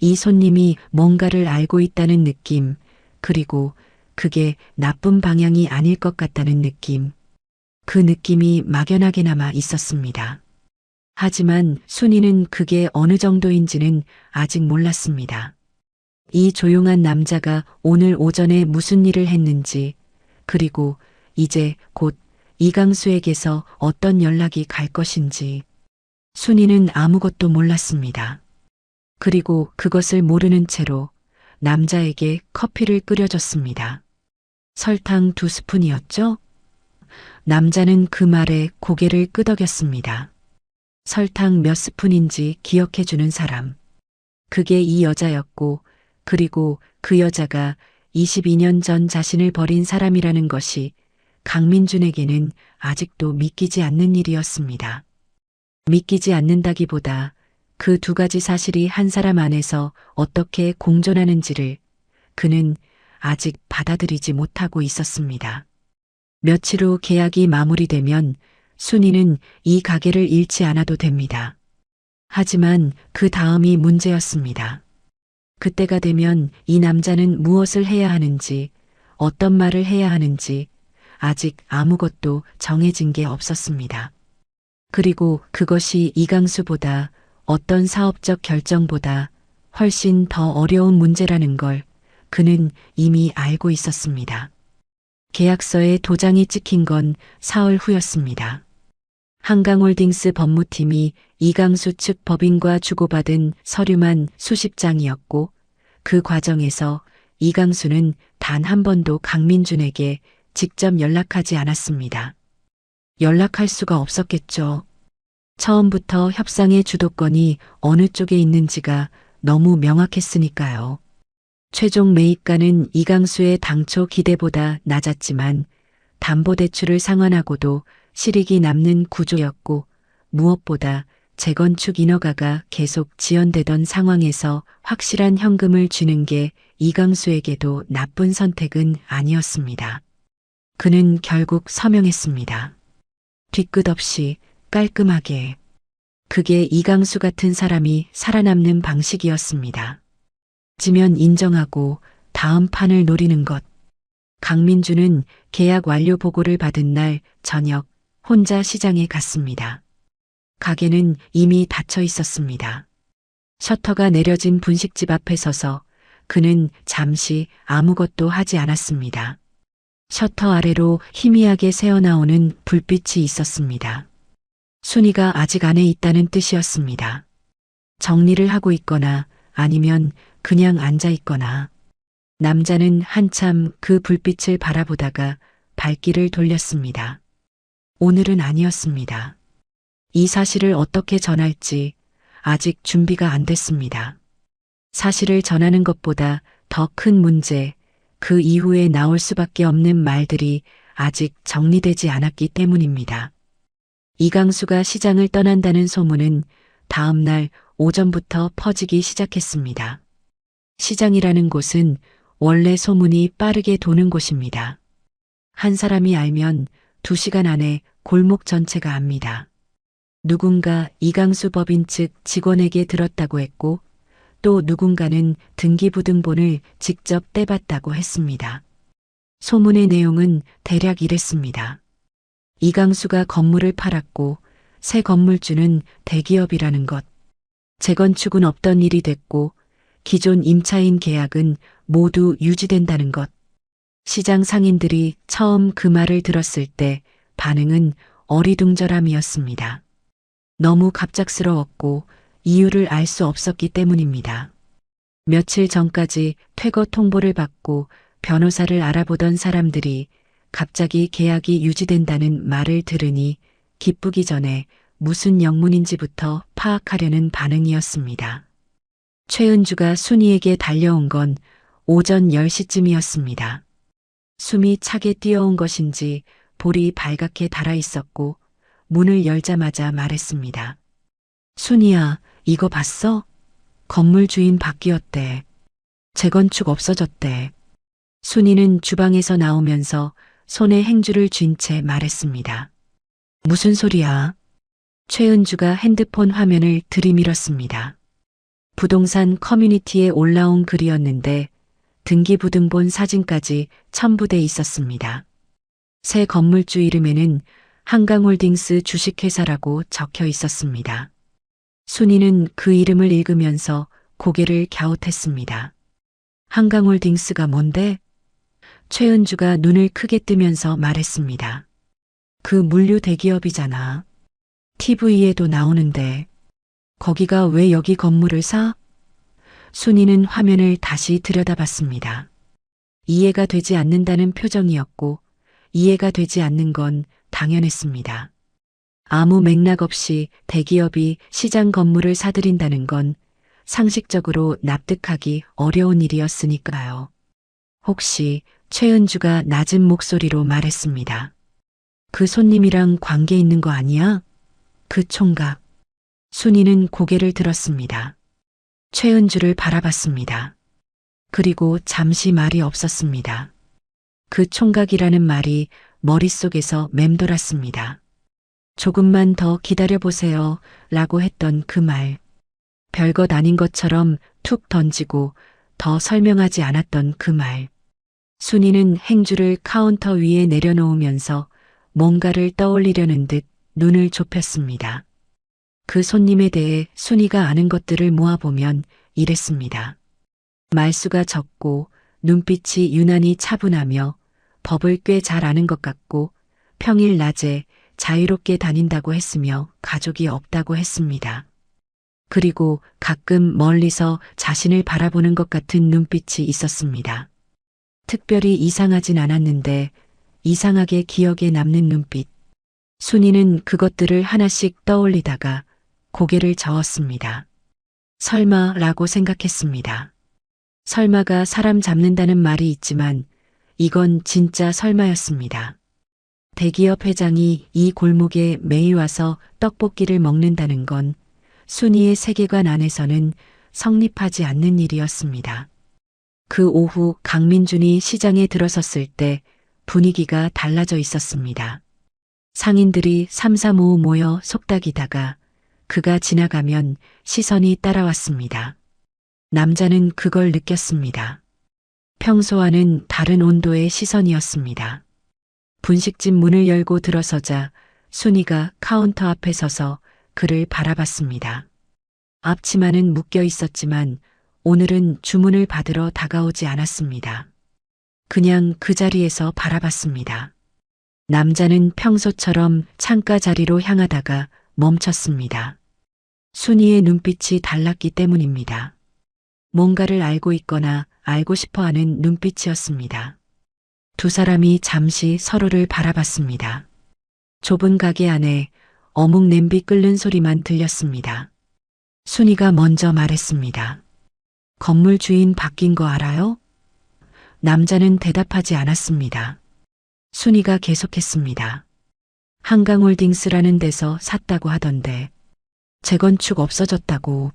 이 손님이 뭔가를 알고 있다는 느낌, 그리고 그게 나쁜 방향이 아닐 것 같다는 느낌. 그 느낌이 막연하게 남아 있었습니다. 하지만 순이는 그게 어느 정도인지는 아직 몰랐습니다. 이 조용한 남자가 오늘 오전에 무슨 일을 했는지, 그리고 이제 곧 이강수에게서 어떤 연락이 갈 것인지. 순이는 아무것도 몰랐습니다. 그리고 그것을 모르는 채로 남자에게 커피를 끓여줬습니다. 설탕 2스푼이었죠? 남자는 그 말에 고개를 끄덕였습니다. 설탕 몇 스푼인지 기억해주는 사람. 그게 이 여자였고, 그리고 그 여자가 22년 전 자신을 버린 사람이라는 것이 강민준에게는 아직도 믿기지 않는 일이었습니다. 믿기지 않는다기보다 그 두 가지 사실이 한 사람 안에서 어떻게 공존하는지를 그는 아직 받아들이지 못하고 있었습니다. 며칠 후 계약이 마무리되면 순이는 이 가게를 잃지 않아도 됩니다. 하지만 그 다음이 문제였습니다. 그때가 되면 이 남자는 무엇을 해야 하는지, 어떤 말을 해야 하는지 아직 아무것도 정해진 게 없었습니다. 그리고 그것이 이강수보다 어떤 사업적 결정보다 훨씬 더 어려운 문제라는 걸 그는 이미 알고 있었습니다. 계약서에 도장이 찍힌 건 사흘 후였습니다. 한강홀딩스 법무팀이 이강수 측 법인과 주고받은 서류만 수십 장이었고 그 과정에서 이강수는 단 한 번도 강민준에게 직접 연락하지 않았습니다. 연락할 수가 없었겠죠. 처음부터 협상의 주도권이 어느 쪽에 있는지가 너무 명확했으니까요. 최종 매입가는 이강수의 당초 기대보다 낮았지만 담보대출을 상환하고도 실익이 남는 구조였고 무엇보다 재건축 인허가가 계속 지연되던 상황에서 확실한 현금을 주는 게 이강수에게도 나쁜 선택은 아니었습니다. 그는 결국 서명했습니다. 뒤끝 없이 깔끔하게. 그게 이강수 같은 사람이 살아남는 방식이었습니다. 지면 인정하고 다음 판을 노리는 것. 강민주는 계약 완료 보고를 받은 날 저녁 혼자 시장에 갔습니다. 가게는 이미 닫혀 있었습니다. 셔터가 내려진 분식집 앞에 서서 그는 잠시 아무것도 하지 않았습니다. 셔터 아래로 희미하게 새어나오는 불빛이 있었습니다. 순이가 아직 안에 있다는 뜻이었습니다. 정리를 하고 있거나 아니면 그냥 앉아 있거나. 남자는 한참 그 불빛을 바라보다가 발길을 돌렸습니다. 오늘은 아니었습니다. 이 사실을 어떻게 전할지 아직 준비가 안 됐습니다. 사실을 전하는 것보다 더 큰 문제, 그 이후에 나올 수밖에 없는 말들이 아직 정리되지 않았기 때문입니다. 이강수가 시장을 떠난다는 소문은 다음 날 오전부터 퍼지기 시작했습니다. 시장이라는 곳은 원래 소문이 빠르게 도는 곳입니다. 한 사람이 알면 2시간 안에 골목 전체가 압니다. 누군가 이강수 법인 측 직원에게 들었다고 했고 또 누군가는 등기부등본을 직접 떼봤다고 했습니다. 소문의 내용은 대략 이랬습니다. 이강수가 건물을 팔았고 새 건물주는 대기업이라는 것. 재건축은 없던 일이 됐고 기존 임차인 계약은 모두 유지된다는 것. 시장 상인들이 처음 그 말을 들었을 때 반응은 어리둥절함이었습니다. 너무 갑작스러웠고 이유를 알 수 없었기 때문입니다. 며칠 전까지 퇴거 통보를 받고 변호사를 알아보던 사람들이 갑자기 계약이 유지된다는 말을 들으니 기쁘기 전에 무슨 영문인지부터 파악하려는 반응이었습니다. 최은주가 순이에게 달려온 건 오전 10시쯤이었습니다. 숨이 차게 뛰어온 것인지 볼이 발갛게 달아 있었고 문을 열자마자 말했습니다. 순이야, 이거 봤어? 건물 주인 바뀌었대. 재건축 없어졌대. 순이는 주방에서 나오면서 손에 행주를 쥔 채 말했습니다. 무슨 소리야? 최은주가 핸드폰 화면을 들이밀었습니다. 부동산 커뮤니티에 올라온 글이었는데 등기부등본 사진까지 첨부돼 있었습니다. 새 건물주 이름에는 한강홀딩스 주식회사라고 적혀 있었습니다. 순이는 그 이름을 읽으면서 고개를 갸웃했습니다. 한강홀딩스가 뭔데? 최은주가 눈을 크게 뜨면서 말했습니다. 그 물류 대기업이잖아. TV에도 나오는데 거기가 왜 여기 건물을 사? 순이는 화면을 다시 들여다봤습니다. 이해가 되지 않는다는 표정이었고 이해가 되지 않는 건 당연했습니다. 아무 맥락 없이 대기업이 시장 건물을 사들인다는 건 상식적으로 납득하기 어려운 일이었으니까요. 혹시 최은주가 낮은 목소리로 말했습니다. 그 손님이랑 관계 있는 거 아니야? 그 총각. 순이는 고개를 들었습니다. 최은주를 바라봤습니다. 그리고 잠시 말이 없었습니다. 그 총각이라는 말이 머릿속에서 맴돌았습니다. 조금만 더 기다려보세요 라고 했던 그 말. 별것 아닌 것처럼 툭 던지고 더 설명하지 않았던 그 말. 순이는 행주를 카운터 위에 내려놓으면서 뭔가를 떠올리려는 듯 눈을 좁혔습니다. 그 손님에 대해 순이가 아는 것들을 모아보면 이랬습니다. 말수가 적고 눈빛이 유난히 차분하며 법을 꽤 잘 아는 것 같고 평일 낮에 자유롭게 다닌다고 했으며 가족이 없다고 했습니다. 그리고 가끔 멀리서 자신을 바라보는 것 같은 눈빛이 있었습니다. 특별히 이상하진 않았는데 이상하게 기억에 남는 눈빛. 순이는 그것들을 하나씩 떠올리다가 고개를 저었습니다. 설마라고 생각했습니다. 설마가 사람 잡는다는 말이 있지만 이건 진짜 설마였습니다. 대기업 회장이 이 골목에 매일 와서 떡볶이를 먹는다는 건 순이의 세계관 안에서는 성립하지 않는 일이었습니다. 그 오후 강민준이 시장에 들어섰을 때 분위기가 달라져 있었습니다. 상인들이 삼삼오오 모여 속닥이다가 그가 지나가면 시선이 따라왔습니다. 남자는 그걸 느꼈습니다. 평소와는 다른 온도의 시선이었습니다. 분식집 문을 열고 들어서자 순이가 카운터 앞에 서서 그를 바라봤습니다. 앞치마는 묶여 있었지만 오늘은 주문을 받으러 다가오지 않았습니다. 그냥 그 자리에서 바라봤습니다. 남자는 평소처럼 창가 자리로 향하다가 멈췄습니다. 순이의 눈빛이 달랐기 때문입니다. 뭔가를 알고 있거나 알고 싶어 하는 눈빛이었습니다. 두 사람이 잠시 서로를 바라봤습니다. 좁은 가게 안에 어묵 냄비 끓는 소리만 들렸습니다. 순이가 먼저 말했습니다. 건물 주인 바뀐 거 알아요? 남자는 대답하지 않았습니다. 순이가 계속했습니다. 한강홀딩스라는 데서 샀다고 하던데 재건축 없어졌다고.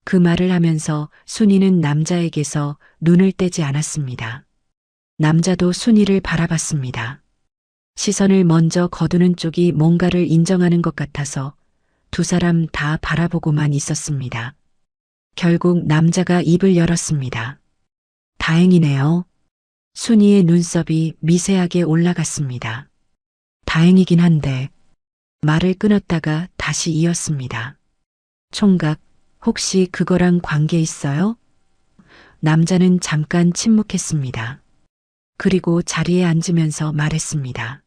그 말을 하면서 순이는 남자에게서 눈을 떼지 않았습니다. 남자도 순이를 바라봤습니다. 시선을 먼저 거두는 쪽이 뭔가를 인정하는 것 같아서 두 사람 다 바라보고만 있었습니다. 결국 남자가 입을 열었습니다. 다행이네요. 순이의 눈썹이 미세하게 올라갔습니다. 다행이긴 한데 말을 끊었다가 다시 이었습니다. 총각, 혹시 그거랑 관계 있어요? 남자는 잠깐 침묵했습니다. 그리고 자리에 앉으면서 말했습니다.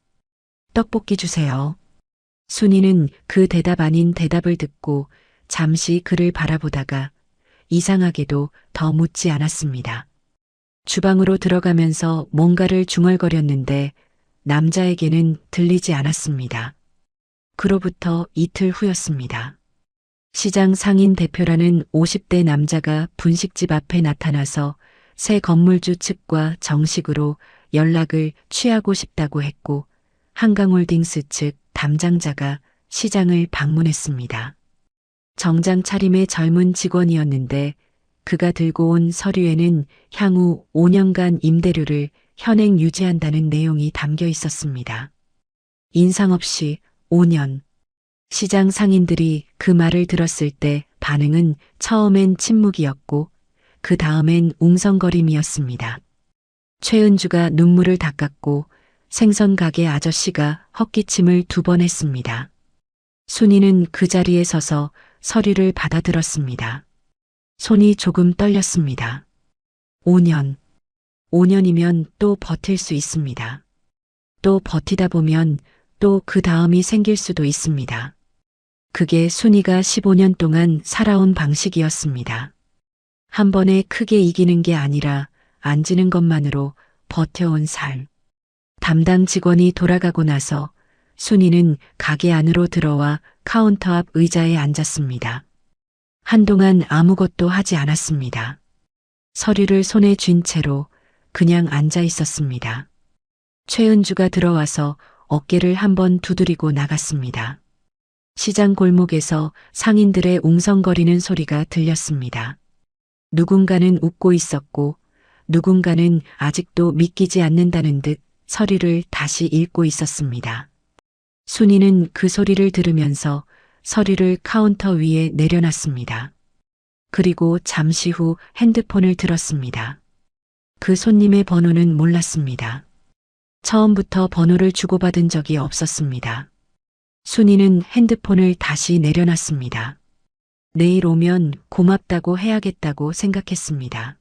떡볶이 주세요. 순이는 그 대답 아닌 대답을 듣고 잠시 그를 바라보다가 이상하게도 더 묻지 않았습니다. 주방으로 들어가면서 뭔가를 중얼거렸는데 남자에게는 들리지 않았습니다. 그로부터 이틀 후였습니다. 시장 상인 대표라는 50대 남자가 분식집 앞에 나타나서 새 건물주 측과 정식으로 연락을 취하고 싶다고 했고 한강홀딩스 측 담당자가 시장을 방문했습니다. 정장 차림의 젊은 직원이었는데 그가 들고 온 서류에는 향후 5년간 임대료를 현행 유지한다는 내용이 담겨 있었습니다. 인상 없이 5년. 시장 상인들이 그 말을 들었을 때 반응은 처음엔 침묵이었고 그 다음엔 웅성거림이었습니다. 최은주가 눈물을 닦았고 생선 가게 아저씨가 헛기침을 2번 했습니다. 순이는 그 자리에 서서 서류를 받아들었습니다. 손이 조금 떨렸습니다. 5년. 5년이면 또 버틸 수 있습니다. 또 버티다 보면 또 그 다음이 생길 수도 있습니다. 그게 순이가 15년 동안 살아온 방식이었습니다. 한 번에 크게 이기는 게 아니라 안 지는 것만으로 버텨온 삶. 담당 직원이 돌아가고 나서 순이는 가게 안으로 들어와 카운터 앞 의자에 앉았습니다. 한동안 아무것도 하지 않았습니다. 서류를 손에 쥔 채로 그냥 앉아 있었습니다. 최은주가 들어와서 어깨를 한번 두드리고 나갔습니다. 시장 골목에서 상인들의 웅성거리는 소리가 들렸습니다. 누군가는 웃고 있었고 누군가는 아직도 믿기지 않는다는 듯 서류를 다시 읽고 있었습니다. 순이는 그 소리를 들으면서 서류를 카운터 위에 내려놨습니다. 그리고 잠시 후 핸드폰을 들었습니다. 그 손님의 번호는 몰랐습니다. 처음부터 번호를 주고받은 적이 없었습니다. 순이는 핸드폰을 다시 내려놨습니다. 내일 오면 고맙다고 해야겠다고 생각했습니다.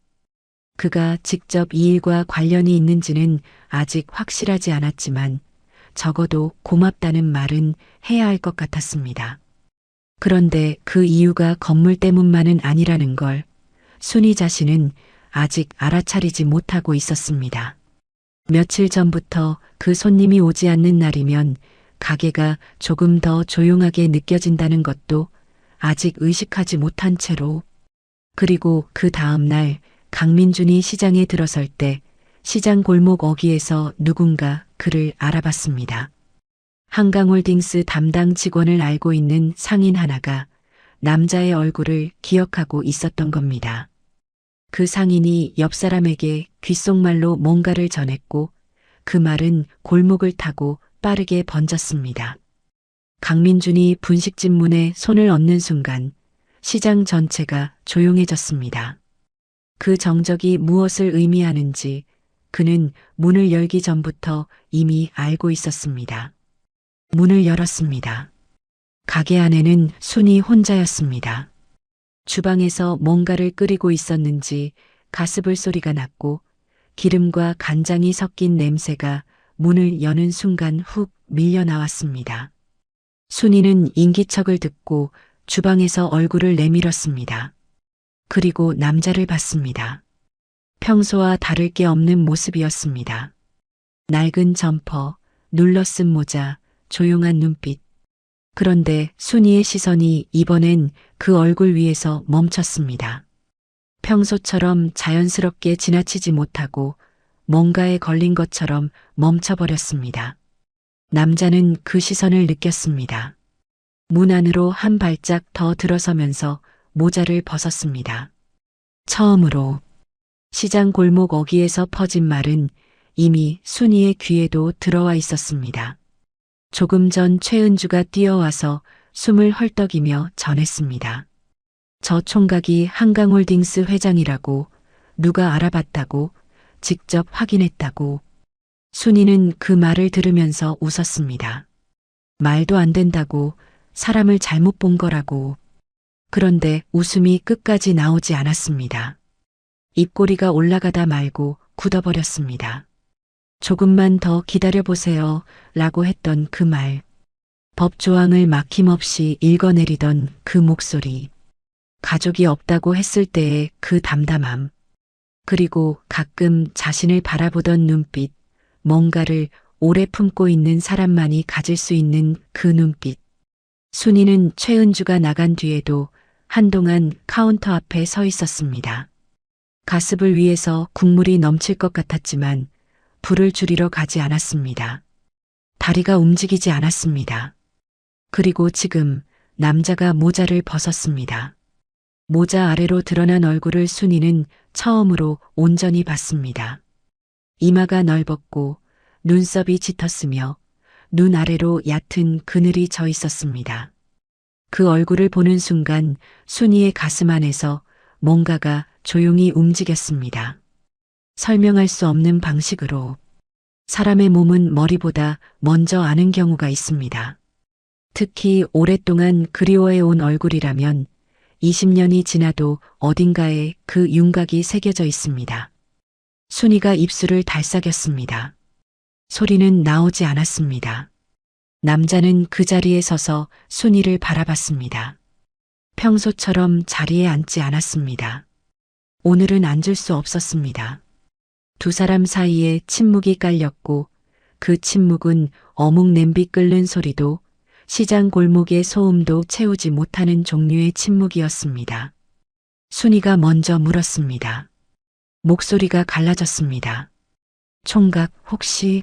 그가 직접 이 일과 관련이 있는지는 아직 확실하지 않았지만 적어도 고맙다는 말은 해야 할 것 같았습니다. 그런데 그 이유가 건물 때문만은 아니라는 걸 순이 자신은 아직 알아차리지 못하고 있었습니다. 며칠 전부터 그 손님이 오지 않는 날이면 가게가 조금 더 조용하게 느껴진다는 것도 아직 의식하지 못한 채로, 그리고 그 다음 날 강민준이 시장에 들어설 때 시장 골목 어귀에서 누군가 그를 알아봤습니다. 한강홀딩스 담당 직원을 알고 있는 상인 하나가 남자의 얼굴을 기억하고 있었던 겁니다. 그 상인이 옆 사람에게 귓속말로 뭔가를 전했고 그 말은 골목을 타고 빠르게 번졌습니다. 강민준이 분식집 문에 손을 얹는 순간 시장 전체가 조용해졌습니다. 그 정적이 무엇을 의미하는지 그는 문을 열기 전부터 이미 알고 있었습니다. 문을 열었습니다. 가게 안에는 순이 혼자였습니다. 주방에서 뭔가를 끓이고 있었는지 가스불 소리가 났고 기름과 간장이 섞인 냄새가 문을 여는 순간 훅 밀려 나왔습니다. 순이는 인기척을 듣고 주방에서 얼굴을 내밀었습니다. 그리고 남자를 봤습니다. 평소와 다를 게 없는 모습이었습니다. 낡은 점퍼, 눌러쓴 모자, 조용한 눈빛. 그런데 순이의 시선이 이번엔 그 얼굴 위에서 멈췄습니다. 평소처럼 자연스럽게 지나치지 못하고 뭔가에 걸린 것처럼 멈춰버렸습니다. 남자는 그 시선을 느꼈습니다. 문 안으로 한 발짝 더 들어서면서 모자를 벗었습니다. 처음으로 시장 골목 어귀에서 퍼진 말은 이미 순이의 귀에도 들어와 있었습니다. 조금 전 최은주가 뛰어와서 숨을 헐떡이며 전했습니다. 저 총각이 한강홀딩스 회장이라고, 누가 알아봤다고, 직접 확인했다고. 순이는 그 말을 들으면서 웃었습니다. 말도 안 된다고, 사람을 잘못 본 거라고. 그런데 웃음이 끝까지 나오지 않았습니다. 입꼬리가 올라가다 말고 굳어버렸습니다. 조금만 더 기다려보세요 라고 했던 그 말. 법조항을 막힘없이 읽어내리던 그 목소리. 가족이 없다고 했을 때의 그 담담함. 그리고 가끔 자신을 바라보던 눈빛. 뭔가를 오래 품고 있는 사람만이 가질 수 있는 그 눈빛. 순이는 최은주가 나간 뒤에도 한동안 카운터 앞에 서 있었습니다. 가스불 위에서 국물이 넘칠 것 같았지만 불을 줄이러 가지 않았습니다. 다리가 움직이지 않았습니다. 그리고 지금 남자가 모자를 벗었습니다. 모자 아래로 드러난 얼굴을 순이는 처음으로 온전히 봤습니다. 이마가 넓었고 눈썹이 짙었으며 눈 아래로 얕은 그늘이 져 있었습니다. 그 얼굴을 보는 순간 순이의 가슴 안에서 뭔가가 조용히 움직였습니다. 설명할 수 없는 방식으로. 사람의 몸은 머리보다 먼저 아는 경우가 있습니다. 특히 오랫동안 그리워해온 얼굴이라면 20년이 지나도 어딘가에 그 윤곽이 새겨져 있습니다. 순이가 입술을 달싹였습니다. 소리는 나오지 않았습니다. 남자는 그 자리에 서서 순이를 바라봤습니다. 평소처럼 자리에 앉지 않았습니다. 오늘은 앉을 수 없었습니다. 두 사람 사이에 침묵이 깔렸고 그 침묵은 어묵 냄비 끓는 소리도 시장 골목의 소음도 채우지 못하는 종류의 침묵이었습니다. 순이가 먼저 물었습니다. 목소리가 갈라졌습니다. 총각 혹시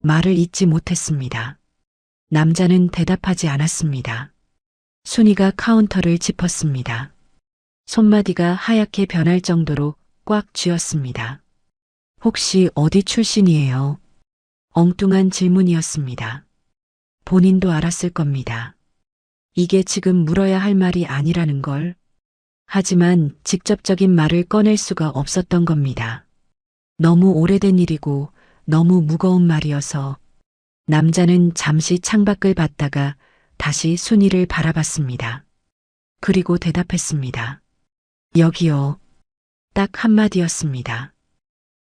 말을 잇지 못했습니다. 남자는 대답하지 않았습니다. 순이가 카운터를 짚었습니다. 손마디가 하얗게 변할 정도로 꽉 쥐었습니다. 혹시 어디 출신이에요? 엉뚱한 질문이었습니다. 본인도 알았을 겁니다. 이게 지금 물어야 할 말이 아니라는 걸. 하지만 직접적인 말을 꺼낼 수가 없었던 겁니다. 너무 오래된 일이고 너무 무거운 말이어서. 남자는 잠시 창밖을 봤다가 다시 순이를 바라봤습니다. 그리고 대답했습니다. 여기요. 딱 한마디였습니다.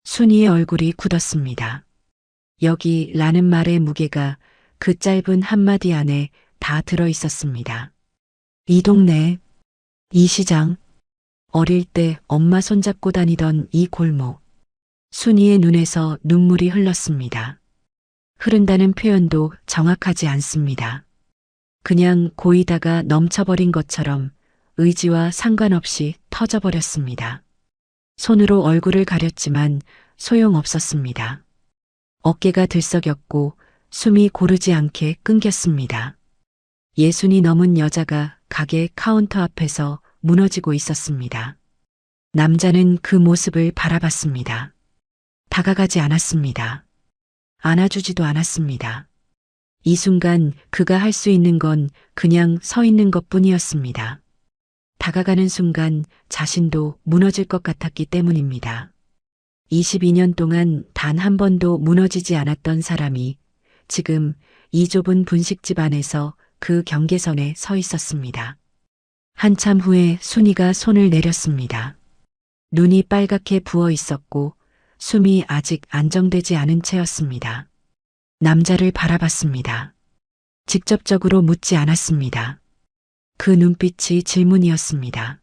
순이의 얼굴이 굳었습니다. 여기라는 말의 무게가 그 짧은 한마디 안에 다 들어 있었습니다. 이 동네, 이 시장, 어릴 때 엄마 손잡고 다니던 이 골목. 순이의 눈에서 눈물이 흘렀습니다. 흐른다는 표현도 정확하지 않습니다. 그냥 고이다가 넘쳐버린 것처럼 의지와 상관없이 터져버렸습니다. 손으로 얼굴을 가렸지만 소용없었습니다. 어깨가 들썩였고 숨이 고르지 않게 끊겼습니다. 60이 넘은 여자가 가게 카운터 앞에서 무너지고 있었습니다. 남자는 그 모습을 바라봤습니다. 다가가지 않았습니다. 안아주지도 않았습니다. 이 순간 그가 할 수 있는 건 그냥 서 있는 것뿐이었습니다. 다가가는 순간 자신도 무너질 것 같았기 때문입니다. 22년 동안 단 한 번도 무너지지 않았던 사람이 지금 이 좁은 분식집 안에서 그 경계선에 서 있었습니다. 한참 후에 순이가 손을 내렸습니다. 눈이 빨갛게 부어 있었고 숨이 아직 안정되지 않은 채였습니다. 남자를 바라봤습니다. 직접적으로 묻지 않았습니다. 그 눈빛이 질문이었습니다.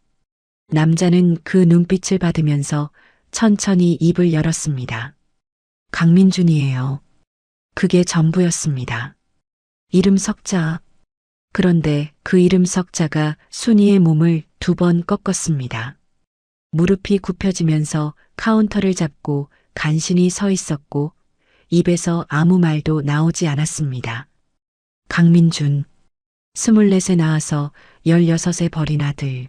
남자는 그 눈빛을 받으면서 천천히 입을 열었습니다. 강민준이에요. 그게 전부였습니다. 이름 석자. 그런데 그 이름 석자가 순이의 몸을 2번 꺾었습니다. 무릎이 굽혀지면서 카운터를 잡고 간신히 서 있었고 입에서 아무 말도 나오지 않았습니다. 강민준. 24에 낳아서 16에 버린 아들.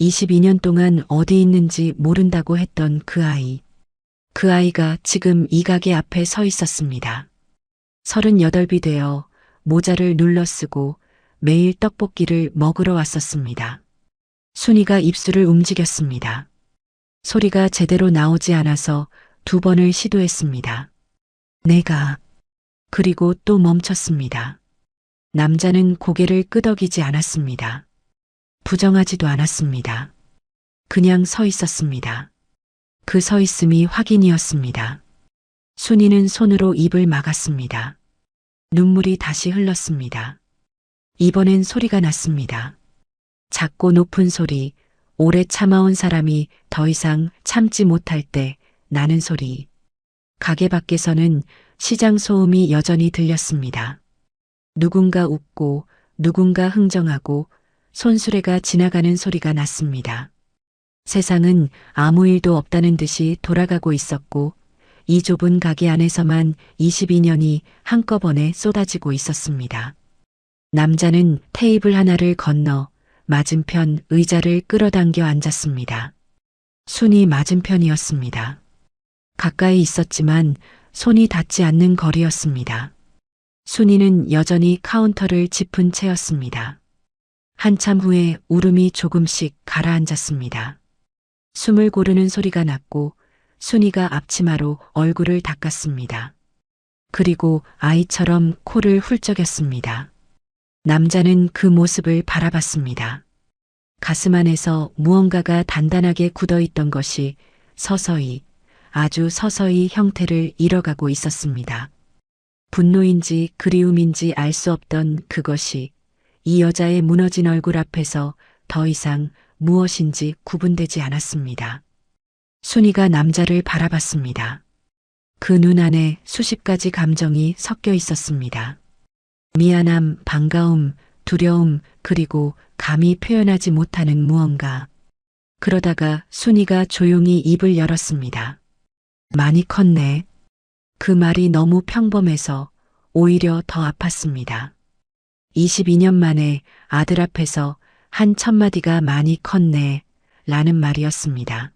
22년 동안 어디 있는지 모른다고 했던 그 아이. 그 아이가 지금 이 가게 앞에 서 있었습니다. 38이 되어 모자를 눌러 쓰고 매일 떡볶이를 먹으러 왔었습니다. 순이가 입술을 움직였습니다. 소리가 제대로 나오지 않아서 2번을 시도했습니다. 내가. 그리고 또 멈췄습니다. 남자는 고개를 끄덕이지 않았습니다. 부정하지도 않았습니다. 그냥 서 있었습니다. 그 서 있음이 확인이었습니다. 순이는 손으로 입을 막았습니다. 눈물이 다시 흘렀습니다. 이번엔 소리가 났습니다. 작고 높은 소리, 오래 참아온 사람이 더 이상 참지 못할 때 나는 소리. 가게 밖에서는 시장 소음이 여전히 들렸습니다. 누군가 웃고 누군가 흥정하고 손수레가 지나가는 소리가 났습니다. 세상은 아무 일도 없다는 듯이 돌아가고 있었고 이 좁은 가게 안에서만 22년이 한꺼번에 쏟아지고 있었습니다. 남자는 테이블 하나를 건너 맞은편 의자를 끌어당겨 앉았습니다. 순이 맞은편이었습니다. 가까이 있었지만 손이 닿지 않는 거리였습니다. 순이는 여전히 카운터를 짚은 채였습니다. 한참 후에 울음이 조금씩 가라앉았습니다. 숨을 고르는 소리가 났고 순이가 앞치마로 얼굴을 닦았습니다. 그리고 아이처럼 코를 훌쩍였습니다. 남자는 그 모습을 바라봤습니다. 가슴 안에서 무언가가 단단하게 굳어있던 것이 서서히, 아주 서서히 형태를 잃어가고 있었습니다. 분노인지 그리움인지 알 수 없던 그것이 이 여자의 무너진 얼굴 앞에서 더 이상 무엇인지 구분되지 않았습니다. 순이가 남자를 바라봤습니다. 그 눈 안에 수십 가지 감정이 섞여 있었습니다. 미안함, 반가움, 두려움, 그리고 감히 표현하지 못하는 무언가. 그러다가 순이가 조용히 입을 열었습니다. 많이 컸네. 그 말이 너무 평범해서 오히려 더 아팠습니다. 22년 만에 아들 앞에서 한 첫마디가 많이 컸네 라는 말이었습니다.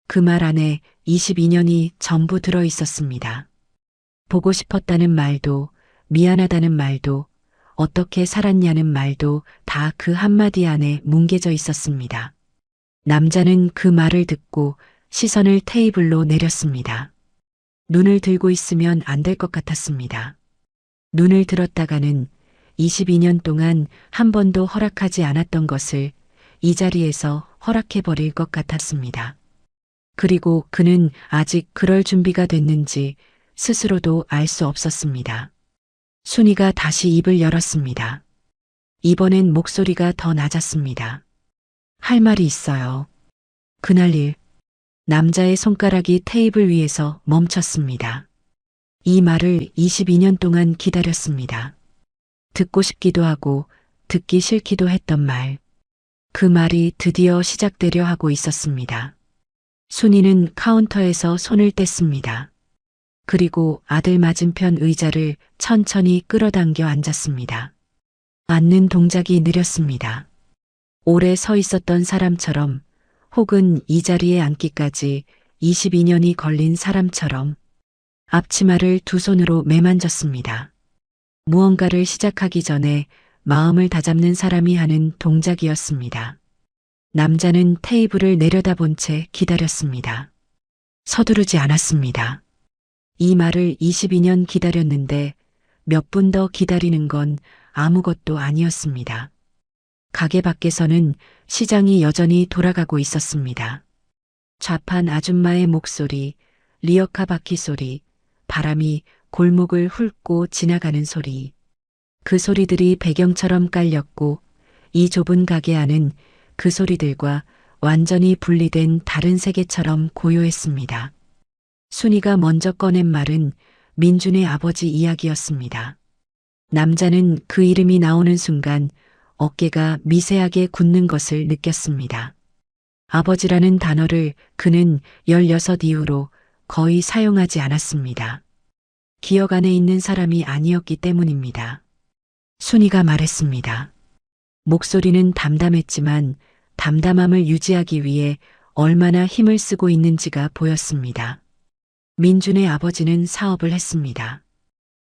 그 말 안에 22년이 전부 들어 있었습니다. 보고 싶었다는 말도, 미안하다는 말도, 어떻게 살았냐는 말도 다 그 한마디 안에 뭉개져 있었습니다. 남자는 그 말을 듣고 시선을 테이블로 내렸습니다. 눈을 들고 있으면 안 될 것 같았습니다. 눈을 들었다가는 22년 동안 한 번도 허락하지 않았던 것을 이 자리에서 허락해버릴 것 같았습니다. 그리고 그는 아직 그럴 준비가 됐는지 스스로도 알 수 없었습니다. 순이가 다시 입을 열었습니다. 이번엔 목소리가 더 낮았습니다. 할 말이 있어요. 그날 일. 남자의 손가락이 테이블 위에서 멈췄습니다. 이 말을 22년 동안 기다렸습니다. 듣고 싶기도 하고 듣기 싫기도 했던 말. 그 말이 드디어 시작되려 하고 있었습니다. 순이는 카운터에서 손을 뗐습니다. 그리고 아들 맞은편 의자를 천천히 끌어당겨 앉았습니다. 앉는 동작이 느렸습니다. 오래 서 있었던 사람처럼 혹은 이 자리에 앉기까지 22년이 걸린 사람처럼 앞치마를 두 손으로 매만졌습니다. 무언가를 시작하기 전에 마음을 다잡는 사람이 하는 동작이었습니다. 남자는 테이블을 내려다본 채 기다렸습니다. 서두르지 않았습니다. 이 말을 22년 기다렸는데 몇 분 더 기다리는 건 아무것도 아니었습니다. 가게 밖에서는 시장이 여전히 돌아가고 있었습니다. 좌판 아줌마의 목소리, 리어카 바퀴 소리, 바람이 골목을 훑고 지나가는 소리. 그 소리들이 배경처럼 깔렸고 이 좁은 가게 안은 그 소리들과 완전히 분리된 다른 세계처럼 고요했습니다. 순이가 먼저 꺼낸 말은 민준의 아버지 이야기였습니다. 남자는 그 이름이 나오는 순간 어깨가 미세하게 굳는 것을 느꼈습니다. 아버지라는 단어를 그는 16 이후로 거의 사용하지 않았습니다. 기억 안에 있는 사람이 아니었기 때문입니다. 순이가 말했습니다. 목소리는 담담했지만 담담함을 유지하기 위해 얼마나 힘을 쓰고 있는지가 보였습니다. 민준의 아버지는 사업을 했습니다.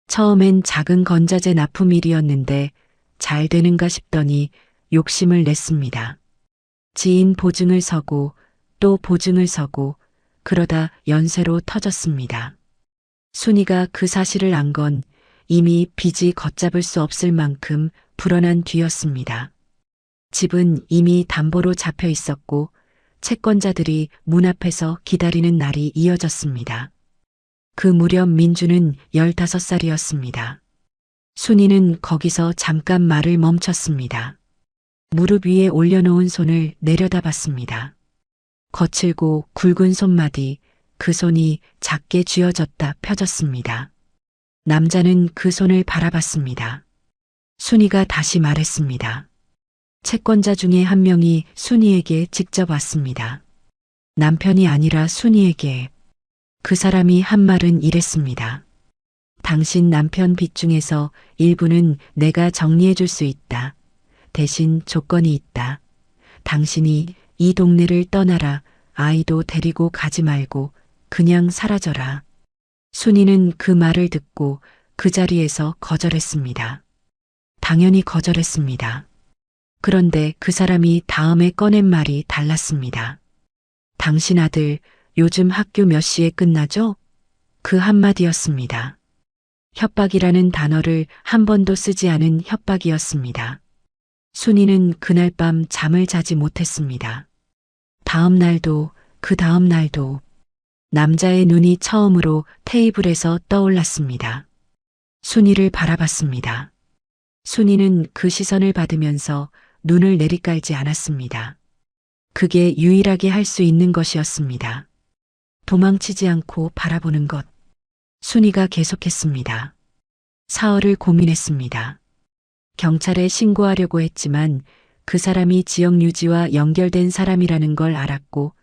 처음엔 작은 건자재 납품일이었는데 잘 되는가 싶더니 욕심을 냈습니다. 지인 보증을 서고 또 보증을 서고 그러다 연쇄로 터졌습니다. 순이가 그 사실을 안 건 이미 빚이 걷잡을 수 없을 만큼 불어난 뒤였습니다. 집은 이미 담보로 잡혀 있었고 채권자들이 문 앞에서 기다리는 날이 이어졌습니다. 그 무렵 민주는 15살이었습니다. 순이는 거기서 잠깐 말을 멈췄습니다. 무릎 위에 올려놓은 손을 내려다봤습니다. 거칠고 굵은 손마디, 그 손이 작게 쥐어졌다 펴졌습니다. 남자는 그 손을 바라봤습니다. 순이가 다시 말했습니다. 채권자 중에 한 명이 순이에게 직접 왔습니다. 남편이 아니라 순이에게. 그 사람이 한 말은 이랬습니다. 당신 남편 빚 중에서 일부는 내가 정리해 줄 수 있다. 대신 조건이 있다. 당신이 이 동네를 떠나라. 아이도 데리고 가지 말고 그냥 사라져라. 순이는 그 말을 듣고 그 자리에서 거절했습니다. 당연히 거절했습니다. 그런데 그 사람이 다음에 꺼낸 말이 달랐습니다. 당신 아들 요즘 학교 몇 시에 끝나죠? 그 한마디였습니다. 협박이라는 단어를 한 번도 쓰지 않은 협박이었습니다. 순이는 그날 밤 잠을 자지 못했습니다. 다음 날도 그 다음 날도 남자의 눈이 처음으로 테이블에서 떠올랐습니다. 순이를 바라봤습니다. 순이는 그 시선을 받으면서 눈을 내리깔지 않았습니다. 그게 유일하게 할 수 있는 것이었습니다. 도망치지 않고 바라보는 것. 순이가 계속했습니다. 사흘을 고민했습니다. 경찰에 신고하려고 했지만 그 사람이 지역 유지와 연결된 사람이라는 걸 알았고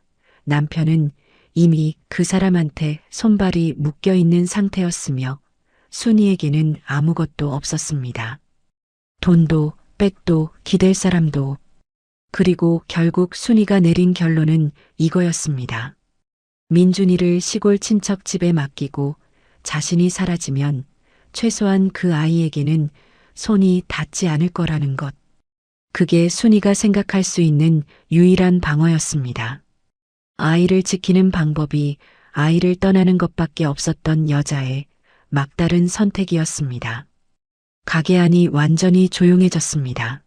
남편은 이미 그 사람한테 손발이 묶여 있는 상태였으며 순이에게는 아무것도 없었습니다. 돈도 백도 기댈 사람도. 그리고 결국 순이가 내린 결론은 이거였습니다. 민준이를 시골 친척 집에 맡기고 자신이 사라지면 최소한 그 아이에게는 손이 닿지 않을 거라는 것. 그게 순이가 생각할 수 있는 유일한 방어였습니다. 아이를 지키는 방법이 아이를 떠나는 것밖에 없었던 여자의 막다른 선택이었습니다. 가게 안이 완전히 조용해졌습니다.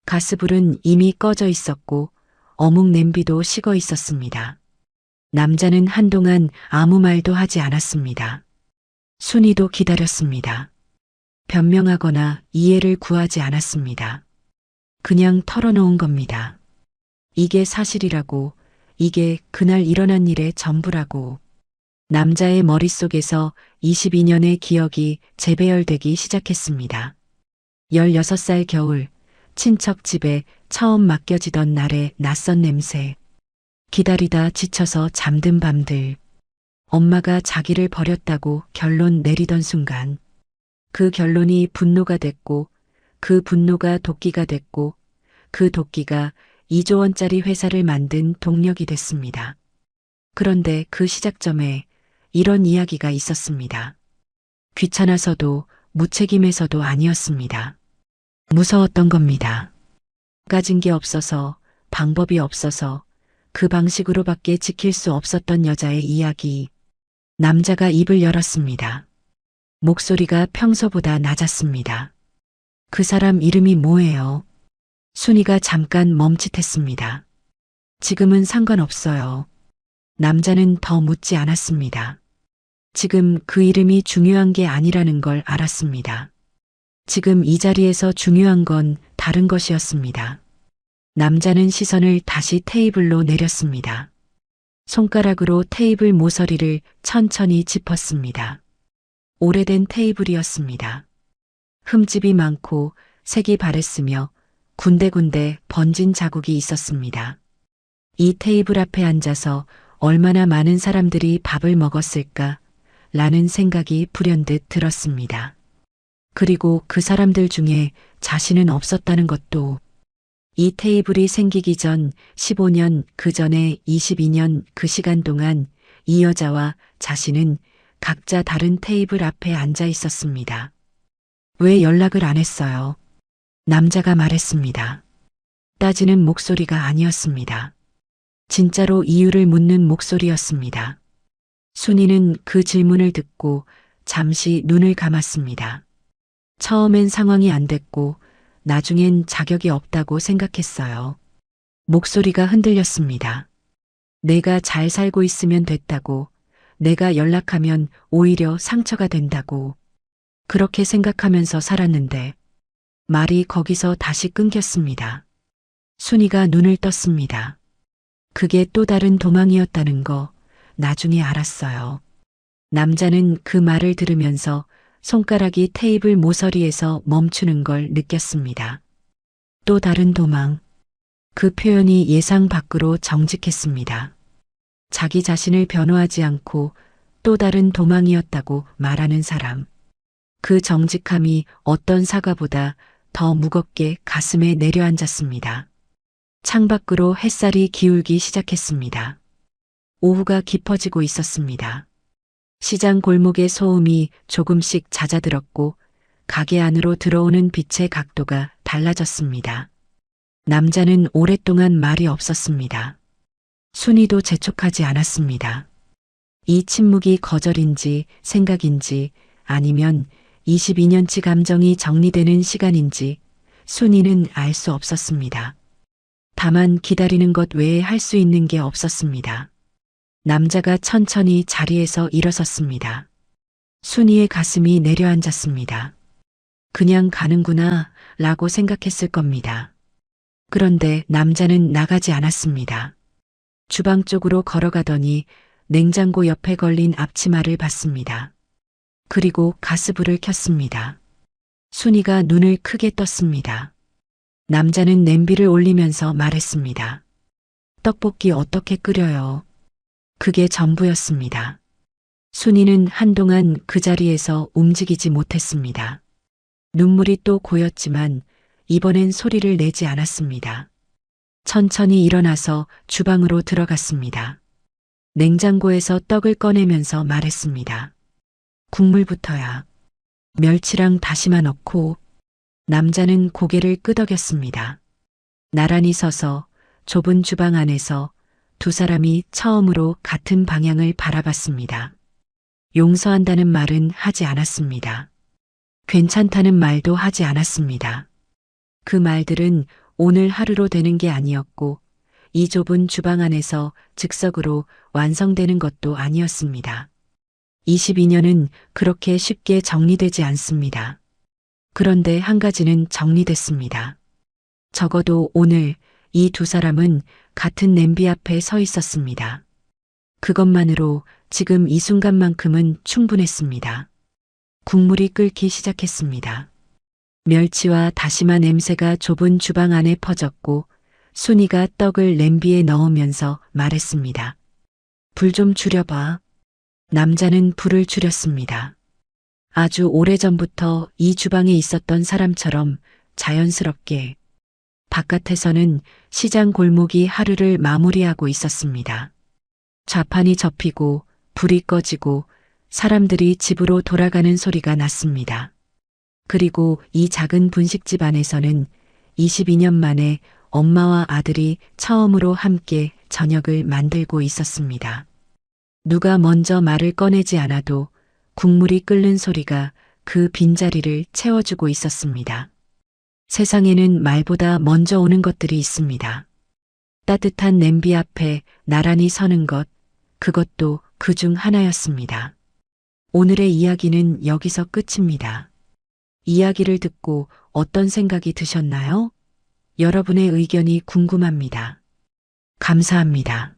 가스불은 이미 꺼져 있었고 어묵 냄비도 식어 있었습니다. 남자는 한동안 아무 말도 하지 않았습니다. 순이도 기다렸습니다. 변명하거나 이해를 구하지 않았습니다. 그냥 털어놓은 겁니다. 이게 사실이라고, 이게 그날 일어난 일의 전부라고. 남자의 머릿속에서 22년의 기억이 재배열되기 시작했습니다. 16살 겨울, 친척 집에 처음 맡겨지던 날의 낯선 냄새. 기다리다 지쳐서 잠든 밤들. 엄마가 자기를 버렸다고 결론 내리던 순간. 그 결론이 분노가 됐고, 그 분노가 도끼가 됐고, 그 도끼가 2조 원짜리 회사를 만든 동력이 됐습니다. 그런데 그 시작점에 이런 이야기가 있었습니다. 귀찮아서도 무책임해서도 아니었습니다. 무서웠던 겁니다. 가진 게 없어서, 방법이 없어서 그 방식으로밖에 지킬 수 없었던 여자의 이야기. 남자가 입을 열었습니다. 목소리가 평소보다 낮았습니다. 그 사람 이름이 뭐예요? 순이가 잠깐 멈칫했습니다. 지금은 상관없어요. 남자는 더 묻지 않았습니다. 지금 그 이름이 중요한 게 아니라는 걸 알았습니다. 지금 이 자리에서 중요한 건 다른 것이었습니다. 남자는 시선을 다시 테이블로 내렸습니다. 손가락으로 테이블 모서리를 천천히 짚었습니다. 오래된 테이블이었습니다. 흠집이 많고 색이 바랬으며 군데군데 번진 자국이 있었습니다. 이 테이블 앞에 앉아서 얼마나 많은 사람들이 밥을 먹었을까 라는 생각이 불현듯 들었습니다. 그리고 그 사람들 중에 자신은 없었다는 것도 이 테이블이 생기기 전 15년 그 전에 22년 그 시간 동안 이 여자와 자신은 각자 다른 테이블 앞에 앉아 있었습니다. 왜 연락을 안 했어요? 남자가 말했습니다. 따지는 목소리가 아니었습니다. 진짜로 이유를 묻는 목소리였습니다. 순이는 그 질문을 듣고 잠시 눈을 감았습니다. 처음엔 상황이 안 됐고 나중엔 자격이 없다고 생각했어요. 목소리가 흔들렸습니다. 내가 잘 살고 있으면 됐다고, 내가 연락하면 오히려 상처가 된다고, 그렇게 생각하면서 살았는데 말이 거기서 다시 끊겼습니다. 순이가 눈을 떴습니다. 그게 또 다른 도망이었다는 거 나중에 알았어요. 남자는 그 말을 들으면서 손가락이 테이블 모서리에서 멈추는 걸 느꼈습니다. 또 다른 도망. 그 표현이 예상 밖으로 정직했습니다. 자기 자신을 변호하지 않고 또 다른 도망이었다고 말하는 사람. 그 정직함이 어떤 사과보다 더 무겁게 가슴에 내려앉았습니다. 창밖으로 햇살이 기울기 시작했습니다. 오후가 깊어지고 있었습니다. 시장 골목의 소음이 조금씩 잦아들었고 가게 안으로 들어오는 빛의 각도가 달라졌습니다. 남자는 오랫동안 말이 없었습니다. 순이도 재촉하지 않았습니다. 이 침묵이 거절인지 생각인지 아니면 22년치 감정이 정리되는 시간인지 순이는 알 수 없었습니다. 다만 기다리는 것 외에 할 수 있는 게 없었습니다. 남자가 천천히 자리에서 일어섰습니다. 순이의 가슴이 내려앉았습니다. 그냥 가는구나 라고 생각했을 겁니다. 그런데 남자는 나가지 않았습니다. 주방 쪽으로 걸어가더니 냉장고 옆에 걸린 앞치마를 봤습니다. 그리고 가스불을 켰습니다. 순이가 눈을 크게 떴습니다. 남자는 냄비를 올리면서 말했습니다. 떡볶이 어떻게 끓여요? 그게 전부였습니다. 순이는 한동안 그 자리에서 움직이지 못했습니다. 눈물이 또 고였지만 이번엔 소리를 내지 않았습니다. 천천히 일어나서 주방으로 들어갔습니다. 냉장고에서 떡을 꺼내면서 말했습니다. 국물부터야. 멸치랑 다시마 넣고. 남자는 고개를 끄덕였습니다. 나란히 서서 좁은 주방 안에서 두 사람이 처음으로 같은 방향을 바라봤습니다. 용서한다는 말은 하지 않았습니다. 괜찮다는 말도 하지 않았습니다. 그 말들은 오늘 하루로 되는 게 아니었고 이 좁은 주방 안에서 즉석으로 완성되는 것도 아니었습니다. 22년은 그렇게 쉽게 정리되지 않습니다. 그런데 한 가지는 정리됐습니다. 적어도 오늘 이 두 사람은 같은 냄비 앞에 서 있었습니다. 그것만으로 지금 이 순간만큼은 충분했습니다. 국물이 끓기 시작했습니다. 멸치와 다시마 냄새가 좁은 주방 안에 퍼졌고 순이가 떡을 냄비에 넣으면서 말했습니다. 불 좀 줄여봐. 남자는 불을 줄였습니다. 아주 오래전부터 이 주방에 있었던 사람처럼 자연스럽게 바깥에서는 시장 골목이 하루를 마무리하고 있었습니다. 좌판이 접히고 불이 꺼지고 사람들이 집으로 돌아가는 소리가 났습니다. 그리고 이 작은 분식집 안에서는 22년 만에 엄마와 아들이 처음으로 함께 저녁을 만들고 있었습니다. 누가 먼저 말을 꺼내지 않아도 국물이 끓는 소리가 그 빈자리를 채워주고 있었습니다. 세상에는 말보다 먼저 오는 것들이 있습니다. 따뜻한 냄비 앞에 나란히 서는 것, 그것도 그 중 하나였습니다. 오늘의 이야기는 여기서 끝입니다. 이야기를 듣고 어떤 생각이 드셨나요? 여러분의 의견이 궁금합니다. 감사합니다.